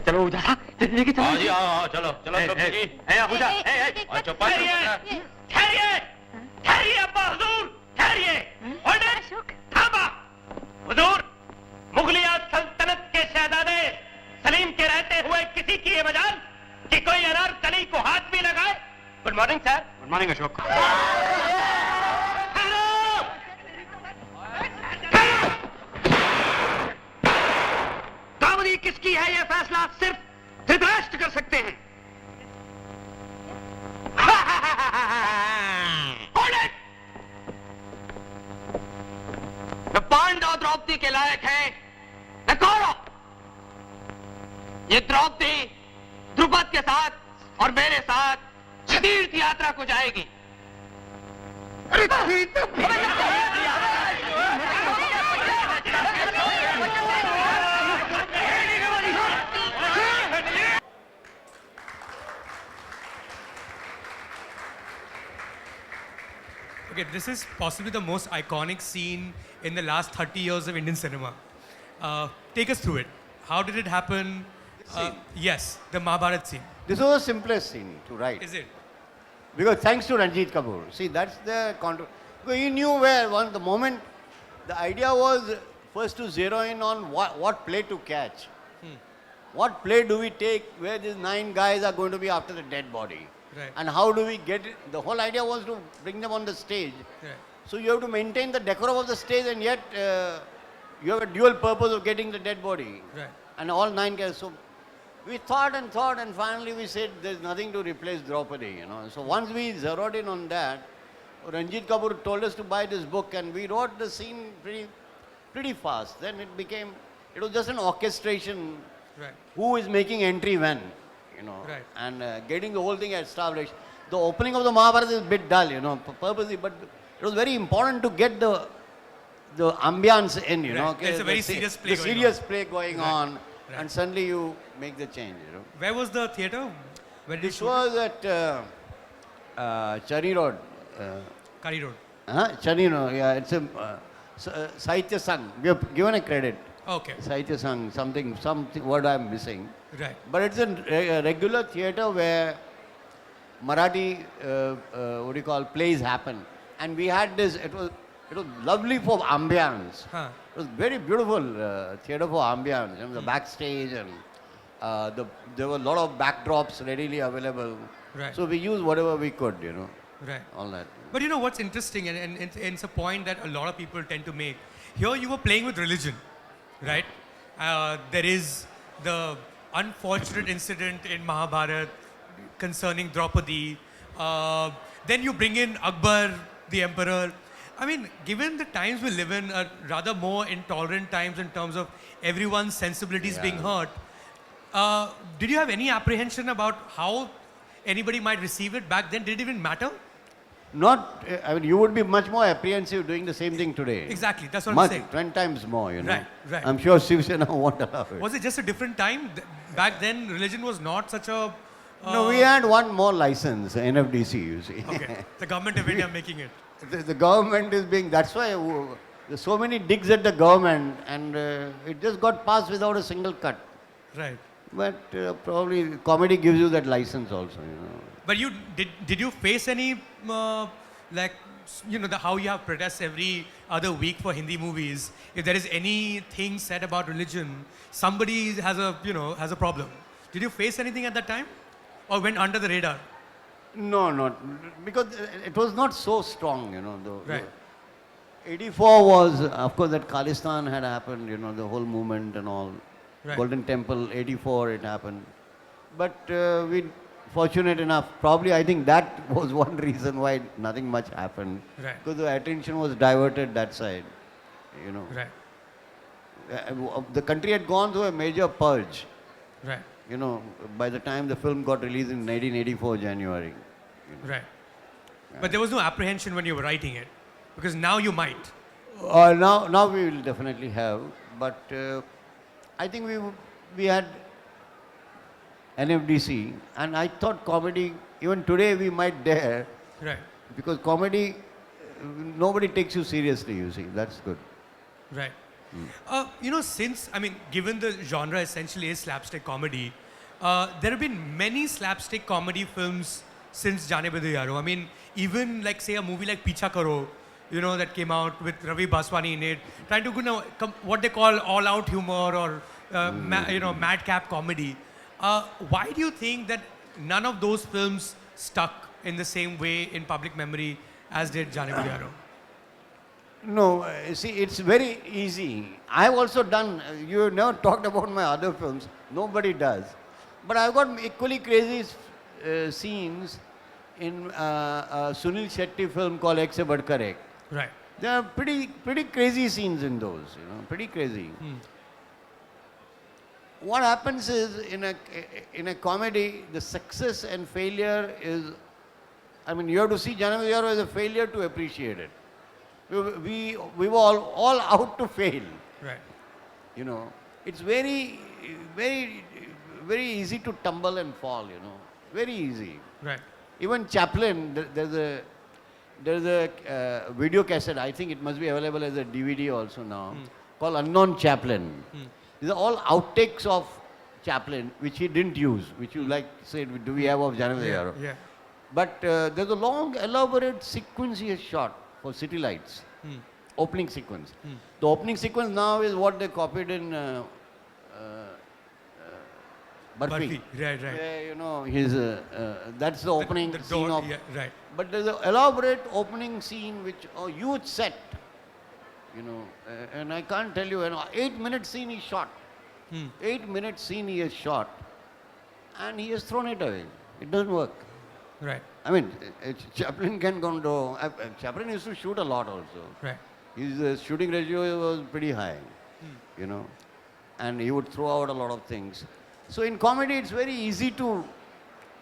Speaker 4: चलो पूजा सा लेके चलो।
Speaker 6: हाँ जी हाँ चलो चलो द्रौपदी जी।
Speaker 4: पूजा
Speaker 6: चुप
Speaker 4: ठहरिए ठहरिए अब्बा हुजूर ठहरिए। थामा हुजूर, मुगलिया सल्तनत के शहजादे सलीम के रहते हुए किसी की ये मजाल कि कोई अनारकली को हाथ भी लगाए। Good morning sir. Good morning Ashok. दावदी किसकी है यह फैसला सिर्फ धृतराष्ट्र कर सकते हैं। न पांडव द्रौपदी के लायक है न कौरव। ये द्रौपदी द्रुपद के साथ और मेरे साथ तीर्थ यात्रा को जाएगी।
Speaker 2: Okay, this is possibly the most iconic scene in the last 30 years of Indian cinema. Take us through it. How did it happen? Yes, the Mahabharat scene.
Speaker 3: This was the simplest scene to write.
Speaker 2: Is it?
Speaker 3: Because thanks to Ranjit Kapoor. See, that's the because he knew where the moment the idea was first to zero in on what play to catch. What play do we take where these 9 guys are going to be after the dead body?
Speaker 2: Right.
Speaker 3: And how do we get it? The whole idea was to bring them on the stage.
Speaker 2: Right.
Speaker 3: So you have to maintain the decorum of the stage and yet you have a dual purpose of getting the dead body.
Speaker 2: Right.
Speaker 3: And all 9 guys. So we thought and finally we said there's nothing to replace Draupadi, you know. So once we zeroed in on that, Ranjit Kapoor told us to buy this book and we wrote the scene pretty fast. Then it was just an orchestration.
Speaker 2: Right.
Speaker 3: Who is making entry when, you know,
Speaker 2: Right.
Speaker 3: and getting the whole thing established. The opening of the Mahabharata is a bit dull, you know, purposely, but it was very important to get the ambience in, you know.
Speaker 2: Right. There's a very serious play
Speaker 3: the
Speaker 2: going
Speaker 3: serious
Speaker 2: on.
Speaker 3: play going
Speaker 2: Right.
Speaker 3: on,
Speaker 2: Right.
Speaker 3: and suddenly you make the change, you know.
Speaker 2: Where was the theatre? Where did
Speaker 3: This
Speaker 2: you shoot
Speaker 3: was at Chari Road.
Speaker 2: it? Kari Road.
Speaker 3: Chari Road, yeah, it's a Sahitya Sangh. We have given a credit.
Speaker 2: Okay.
Speaker 3: Sahitya Sangh, something word I'm missing.
Speaker 2: Right.
Speaker 3: But it's a regular theatre where Marathi, what do you call, plays happen. And we had this, it was lovely for ambience.
Speaker 2: Huh.
Speaker 3: It was very beautiful theatre for ambience, you know, the backstage and there were a lot of backdrops readily available.
Speaker 2: Right.
Speaker 3: So we used whatever we could, you know,
Speaker 2: Right.
Speaker 3: all that.
Speaker 2: But you know what's interesting, and it's a point that a lot of people tend to make. Here you were playing with religion, right? There is the unfortunate incident in Mahabharat concerning Draupadi. Then you bring in Akbar, the emperor. I mean, given the times we live in, are rather more intolerant times in terms of everyone's sensibilities being hurt. Did you have any apprehension about how anybody might receive it back then? Did it even matter?
Speaker 3: Not, I mean, you would be much more apprehensive doing the same thing today.
Speaker 2: Exactly, that's what
Speaker 3: Much,
Speaker 2: I'm saying.
Speaker 3: 10 times more, you know.
Speaker 2: Right, right.
Speaker 3: I'm sure Shiv Sena won't allow it.
Speaker 2: Was it just a different time? Back then, religion was not such a...
Speaker 3: No, we had one more license, NFDC, you see.
Speaker 2: Okay, the government of India making it.
Speaker 3: The government is being, that's why there's so many digs at the government, and it just got passed without a single cut.
Speaker 2: Right.
Speaker 3: But probably comedy gives you that license also, you know.
Speaker 2: But you did you face any like you know how you have protests every other week for Hindi movies? If there is anything said about religion, somebody has a problem. Did you face anything at that time, or went under the radar?
Speaker 3: No, not because it was not so strong, you know.
Speaker 2: Right.
Speaker 3: 84 was, of course, that Khalistan had happened, you know, the whole movement and all.
Speaker 2: Right.
Speaker 3: Golden Temple, 84, it happened. But we, fortunate enough, probably I think that was one reason why nothing much happened.
Speaker 2: Right.
Speaker 3: Because the attention was diverted that side, you know.
Speaker 2: Right.
Speaker 3: The country had gone through a major purge,
Speaker 2: Right.
Speaker 3: you know, by the time the film got released in 1984 January.
Speaker 2: Right. But there was no apprehension when you were writing it, because now you might.
Speaker 3: Now we will definitely have, but I think we had NFDC, and I thought comedy, even today we might dare,
Speaker 2: Right.
Speaker 3: because comedy, nobody takes you seriously, you see, that's good.
Speaker 2: Right. You know, given the genre essentially is slapstick comedy, there have been many slapstick comedy films since Jaane Yaaro. I mean, even like say a movie like Picha Karo, you know, that came out with Ravi Baswani in it, trying to what they call all-out humor or madcap comedy. Why do you think that none of those films stuck in the same way in public memory as did Jaane Yaaro?
Speaker 3: No, see, it's very easy. I've also done, you have never talked about my other films, nobody does. But I've got equally crazy scenes in a Sunil Shetty film called Ek Se Badkar Ek.
Speaker 2: Right.
Speaker 3: There are pretty crazy scenes in those, you know, pretty crazy. What happens is in a comedy, the success and failure is, I mean, you have to see Jaane Yaaro as a failure to appreciate it. We were all out to fail.
Speaker 2: Right.
Speaker 3: You know, it's very easy to tumble and fall, you know, very easy.
Speaker 2: Right.
Speaker 3: Even Chaplin, there's a video cassette, I think it must be available as a DVD also now, called Unknown Chaplin. These are all outtakes of Chaplin, which he didn't use, which you like say, do we have of Jaane Yaaro?
Speaker 2: Yeah.
Speaker 3: But there's a long, elaborate sequence he has shot for City Lights, opening sequence. The opening sequence now is what they copied in Barfi.
Speaker 2: Right.
Speaker 3: Where, you know, that's the opening
Speaker 2: The
Speaker 3: scene
Speaker 2: door,
Speaker 3: of.
Speaker 2: yeah, right.
Speaker 3: But there's an elaborate opening scene which a huge set, you know, and I can't tell you, 8-minute scene he shot. 8-minute scene he has shot, and he has thrown it away. It doesn't work.
Speaker 2: Right.
Speaker 3: I mean, Chaplin can go to. Chaplin used to shoot a lot also.
Speaker 2: Right.
Speaker 3: His shooting ratio was pretty high, you know, and he would throw out a lot of things. So in comedy, it's very easy to,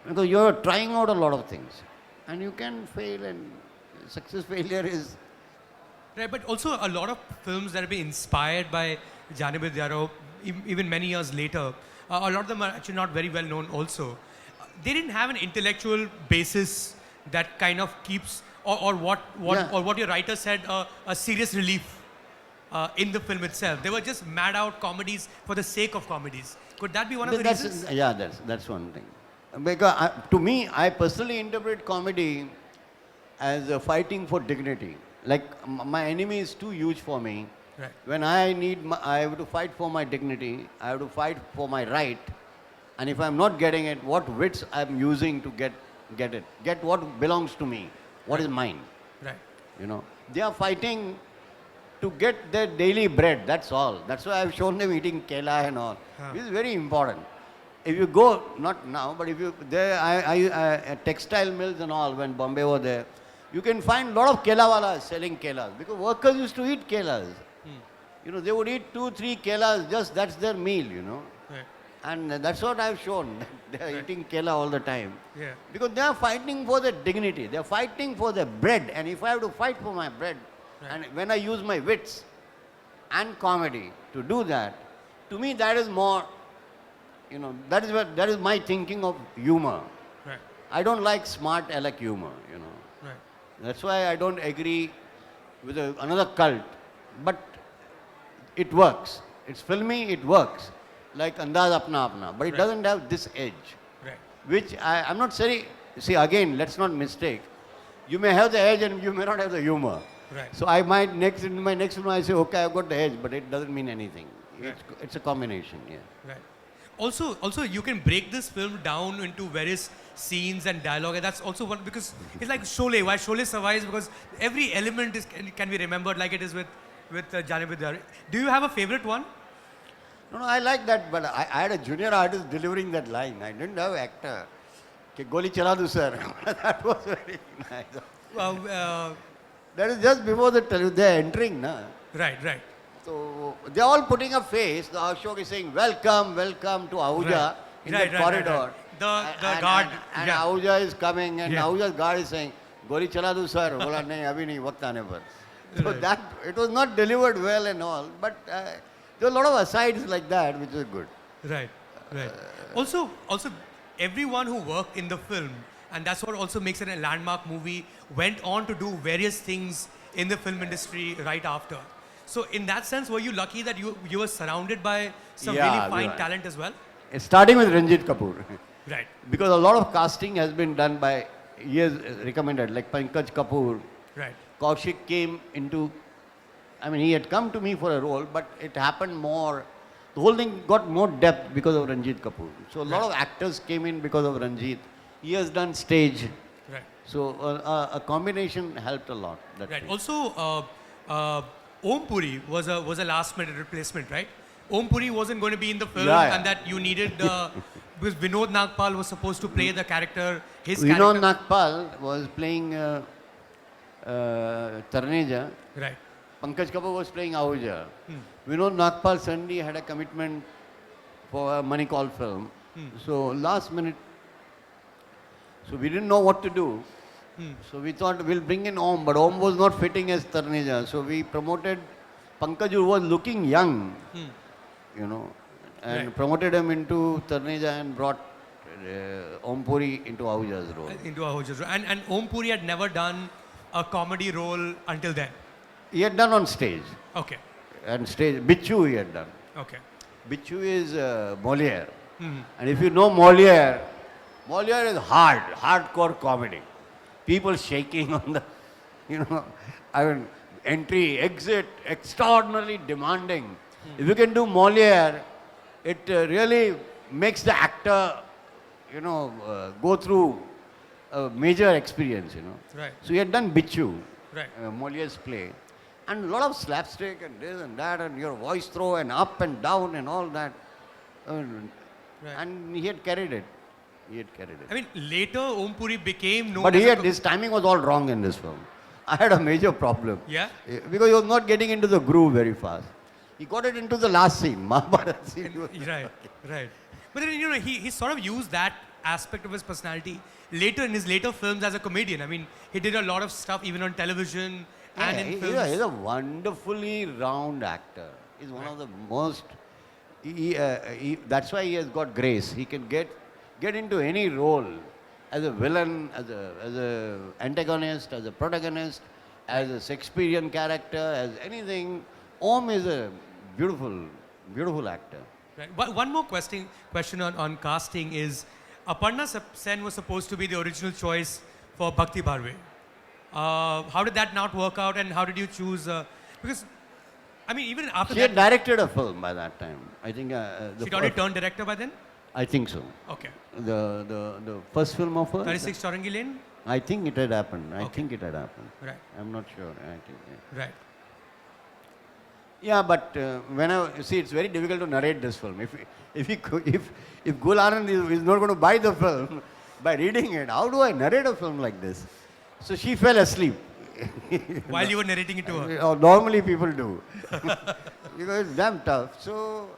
Speaker 3: because you're trying out a lot of things, and you can fail, and success failure is.
Speaker 2: Right, but also a lot of films that have been inspired by Jaane Yaaro, even many years later, a lot of them are actually not very well known also. They didn't have an intellectual basis that kind of keeps, or what your writer said, a serious relief in the film itself. They were just mad out comedies for the sake of comedies. Could that be one of the reasons?
Speaker 3: Yeah, that's one thing. Because to me, I personally interpret comedy as fighting for dignity. Like my enemy is too huge for me.
Speaker 2: Right.
Speaker 3: When I have to fight for my dignity, I have to fight for my right. And if I'm not getting it, what wits I'm using to get it. Get what belongs to me, what is mine.
Speaker 2: Right.
Speaker 3: You know, they are fighting to get their daily bread, that's all. That's why I've shown them eating kela and all. This is very important. If you go, not now, but if you, there, textile mills and all, when Bombay was there, you can find a lot of kelawalas selling kelas, because workers used to eat kelas. You know, they would eat 2-3 kelas, just that's their meal, you know.
Speaker 2: Right.
Speaker 3: And that's what I've shown. They are eating kela all the time.
Speaker 2: Yeah.
Speaker 3: Because they are fighting for their dignity. They are fighting for their bread. And if I have to fight for my bread, and when I use my wits and comedy to do that, to me that is more, you know, that is my thinking of humor.
Speaker 2: Right.
Speaker 3: I don't like smart aleck humor, you know.
Speaker 2: Right.
Speaker 3: That's why I don't agree with another cult. But it works. It's filmy, it works. Like Andaz Apna Apna. But it doesn't have this edge.
Speaker 2: Right.
Speaker 3: Which I'm not saying, see again, let's not mistake. You may have the edge and you may not have the humor.
Speaker 2: Right.
Speaker 3: So I might in my next film I say, okay, I've got the edge, but it doesn't mean anything.
Speaker 2: Right.
Speaker 3: It's a combination, yeah.
Speaker 2: Right. Also, you can break this film down into various scenes and dialogue, and that's also one, because it's like Sholay. Why Sholay survives, because every element can be remembered, like it is with Jaane with Yaaro. Do you have a favorite one?
Speaker 3: No, I like that, but I had a junior artist delivering that line. I didn't have actor. Ke goli chala do, sir. That was very nice.
Speaker 2: Well,
Speaker 3: That is just before they're entering, na.
Speaker 2: right.
Speaker 3: So they're all putting a face. The Ashok is saying, welcome to Ahuja in the corridor.
Speaker 2: The guard.
Speaker 3: And
Speaker 2: yeah.
Speaker 3: Ahuja is coming, and Ahuja's guard is saying, goli chala do, sir. Bola, nahi, abhi nahi, waqt aane par. So that, it was not delivered well and all, but there were a lot of asides like that, which was good.
Speaker 2: Right. Also, everyone who worked in the film, and that's what also makes it a landmark movie, went on to do various things in the film industry right after. So in that sense, were you lucky that you were surrounded by some really fine talent as well?
Speaker 3: Starting with Ranjit Kapoor.
Speaker 2: Right.
Speaker 3: Because a lot of casting has been done by, he has recommended, like Pankaj Kapoor.
Speaker 2: Right.
Speaker 3: Kaushik came into, I mean, he had come to me for a role, but it happened more, the whole thing got more depth because of Ranjit Kapoor. So a lot of actors came in because of Ranjit. He has done stage.
Speaker 2: Right.
Speaker 3: So a combination helped a lot. That
Speaker 2: Right.
Speaker 3: thing.
Speaker 2: Also, Om Puri was a last-minute replacement, right? Om Puri wasn't going to be in the film,
Speaker 3: Yeah.
Speaker 2: and that you needed because Vinod Nagpal was supposed to play the character.
Speaker 3: Vinod Nagpal was playing Tarneja.
Speaker 2: Right.
Speaker 3: Pankaj Kapoor was playing Ahuja. Vinod Nagpal suddenly had a commitment for a Money Call film. So last minute, so we didn't know what to do. So we thought we'll bring in Om, but Om was not fitting as Tarneja. So we promoted Pankaj, who was looking young, you know, and promoted him into Tarneja and brought Om Puri into Ahuja's role.
Speaker 2: Into Ahuja's role. And Om Puri had never done a comedy role until then.
Speaker 3: He had done on stage.
Speaker 2: Okay.
Speaker 3: And stage, Bichu he had done.
Speaker 2: Okay.
Speaker 3: Bichu is Molière. And if you know Molière, Molière is hardcore comedy. People shaking on the, you know, I mean, entry, exit, extraordinarily demanding. If you can do Molière, it really makes the actor, you know, go through a major experience, you know.
Speaker 2: Right.
Speaker 3: So he had done Bichu,
Speaker 2: Right.
Speaker 3: Molière's play. And a lot of slapstick and this and that and your voice throw and up and down and all that. And he had carried it.
Speaker 2: I mean, later Om Puri became known
Speaker 3: But
Speaker 2: as
Speaker 3: his timing was all wrong in this film. I had a major problem.
Speaker 2: Yeah?
Speaker 3: Because he was not getting into the groove very fast. He got it into the last scene, Mahabharat scene.
Speaker 2: Right. But then, you know, he sort of used that aspect of his personality later in his later films as a comedian. I mean, he did a lot of stuff even on television and in films.
Speaker 3: He's a wonderfully round actor. He's one of the most, that's why he has got grace. He can get into any role as a villain, as a antagonist, as a protagonist, as a Shakespearean character, as anything. Om is a beautiful actor.
Speaker 2: Right. One more question on casting is, Aparna Sen was supposed to be the original choice for Bhakti Bharve. How did that not work out, and how did you choose? Because, I mean, even after
Speaker 3: She
Speaker 2: that,
Speaker 3: had directed a film by that time. I think.
Speaker 2: she'd already turned director by then?
Speaker 3: I think so.
Speaker 2: Okay.
Speaker 3: The first film of her?
Speaker 2: 36 Charangi Lane?
Speaker 3: I think it had happened. I
Speaker 2: Okay.
Speaker 3: think it had happened.
Speaker 2: Right.
Speaker 3: I'm not sure. I think. Yeah.
Speaker 2: Right.
Speaker 3: Yeah, but you see, it's very difficult to narrate this film. If Gul Anand is not going to buy the film by reading it, how do I narrate a film like this? So she fell asleep.
Speaker 2: While you were narrating it to her.
Speaker 3: Normally people do. Because it's damn tough. So,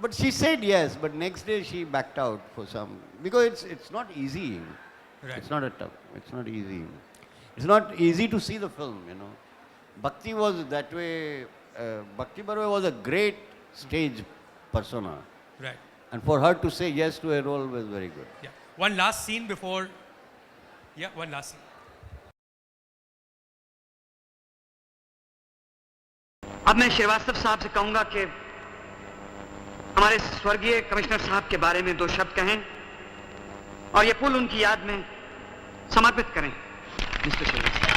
Speaker 3: but she said yes, but next day she backed out for some, because it's not easy.
Speaker 2: Right.
Speaker 3: It's not it's not easy. It's not easy to see the film, you know. Bhakti was that way. Bhakti Barve was a great stage persona.
Speaker 2: Right.
Speaker 3: And for her to say yes to a role was very good.
Speaker 2: Yeah. One last scene before. Yeah, one last scene.
Speaker 4: अब मैं श्रीवास्तव साहब से कहूंगा कि हमारे स्वर्गीय commissioner साहब के बारे में 2 शब्द कहें और ये पुल उनकी याद में समर्पित करें। मिस्टर श्रीवास्तव,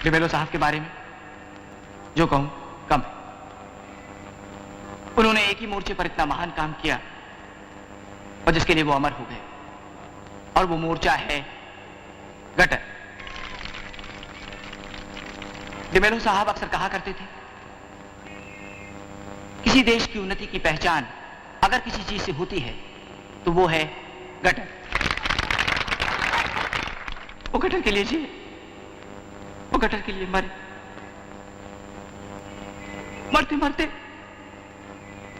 Speaker 4: डिबेलो साहब के बारे में जो कहूं कम है। उन्होंने एक ही मोर्चे पर इतना महान काम किया और जिसके लिए वो अमर हो गए, और वो मोर्चा है गटर। डिबेलो साहब अक्सर कहा करते थे, किसी देश की उन्नति की पहचान अगर किसी चीज से होती है तो वो है गटर। वो गटर के लिए जिए, वो गटर के लिए मरे। मरते मरते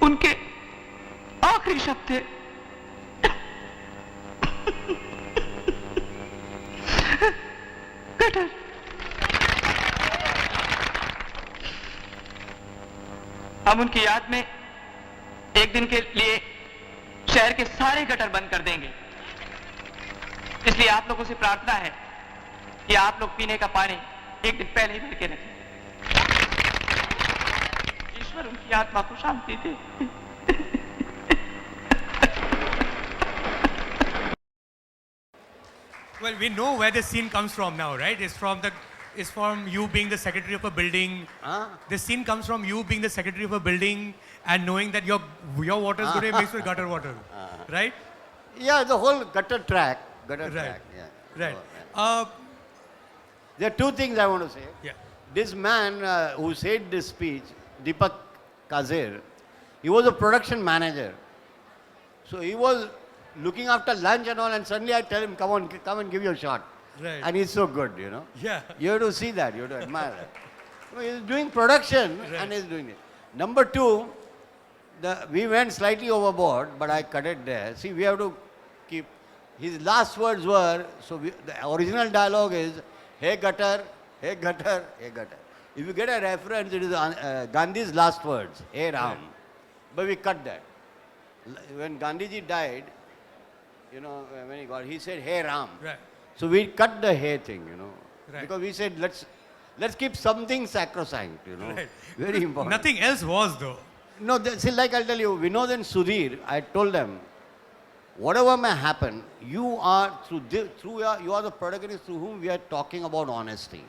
Speaker 4: उनके आखिरी शब्द थे, गटर। हम उनकी याद में एक दिन के लिए शहर के सारे गटर बंद कर देंगे। इसलिए आप लोगों से प्रार्थना है कि आप लोग पीने का पानी एक दिन पहले ही भर के रखें। ईश्वर उनकी आत्मा को शांति दे।
Speaker 2: Well, we know where this scene comes from now, right? It's from you being the secretary of a building. This scene comes from you being the secretary of a building and knowing that your water is going to mix with gutter water, right?
Speaker 3: Yeah, the whole gutter track.
Speaker 2: Right.
Speaker 3: Yeah.
Speaker 2: Right.
Speaker 3: There are 2 things I want to say.
Speaker 2: Yeah.
Speaker 3: This man who said this speech, Deepak Kazir, he was a production manager. So he was looking after lunch and all, and suddenly I tell him, come and give you a shot.
Speaker 2: Right.
Speaker 3: And he's so good, you know.
Speaker 2: Yeah.
Speaker 3: You have to see that, you have to admire that. So he's doing production and he's doing it. Number 2, we went slightly overboard, but I cut it there. See, we have to keep, his last words were, the original dialogue is, hey gutter, hey gutter, hey gutter. If you get a reference, it is Gandhi's last words, hey Ram. Right. But we cut that. When Gandhiji died, you know, when he said, hey Ram.
Speaker 2: Right.
Speaker 3: So we cut the hey thing, you know.
Speaker 2: Right.
Speaker 3: Because we said, let's keep something sacrosanct, you know.
Speaker 2: Right.
Speaker 3: Very important.
Speaker 2: Nothing else was though.
Speaker 3: No, see, like I'll tell you, Vinod and Sudhir, I told them, whatever may happen, you are you are the protagonist through whom we are talking about honesty.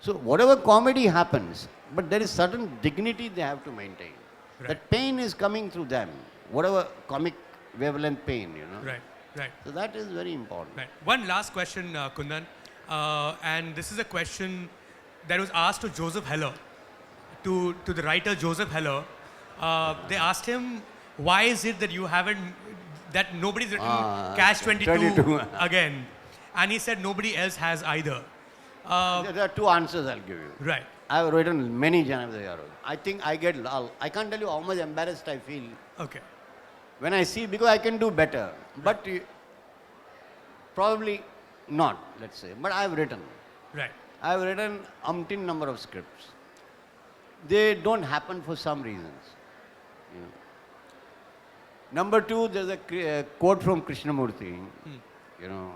Speaker 3: So whatever comedy happens, but there is certain dignity they have to maintain.
Speaker 2: Right.
Speaker 3: That pain is coming through them, whatever comic wavelength pain, you know.
Speaker 2: Right. Right.
Speaker 3: So that is very important.
Speaker 2: Right. One last question, Kundan, and this is a question that was asked to Joseph Heller, to the writer Joseph Heller. They asked him, why is it that nobody's written Catch 22 again? And he said nobody else has either.
Speaker 3: There are 2 answers I'll give you.
Speaker 2: Right.
Speaker 3: I have written many Jaane Yaaro. I think I can't tell you how much embarrassed I feel.
Speaker 2: Okay.
Speaker 3: When I see, because I can do better. But probably not, let's say. But I have written.
Speaker 2: Right.
Speaker 3: I have written umpteen number of scripts. They don't happen for some reasons. You know. Number 2, there's a quote from Krishnamurti. You know,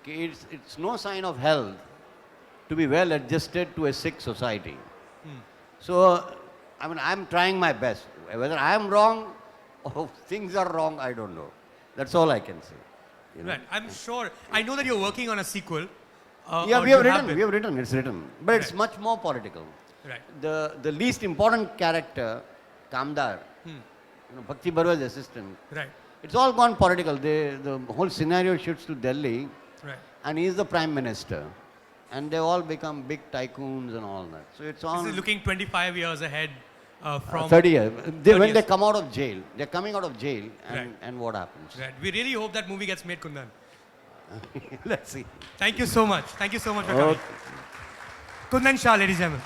Speaker 3: it's no sign of health to be well adjusted to a sick society. So, I mean, I'm trying my best. Whether I am wrong or things are wrong, I don't know. That's all I can say. You know?
Speaker 2: Right. I'm sure. I know that you're working on a sequel.
Speaker 3: Yeah, we have written. It's written. But it's much more political.
Speaker 2: Right.
Speaker 3: The least important character, Kamdar, You know, Bhakti Barwa's assistant.
Speaker 2: Right.
Speaker 3: It's all gone political. The whole scenario shifts to Delhi,
Speaker 2: Right.
Speaker 3: and he's the prime minister. And they all become big tycoons and all that. So it's on
Speaker 2: This is looking 25 years ahead from
Speaker 3: 30 years.
Speaker 2: 30
Speaker 3: When they
Speaker 2: years.
Speaker 3: come out of jail, they're coming out of jail, and,
Speaker 2: Right.
Speaker 3: and what happens?
Speaker 2: Right. We really hope that movie gets made, Kundan.
Speaker 3: Let's see.
Speaker 2: Thank you so much. Thank you so much for coming. Kundan Shah, ladies and gentlemen.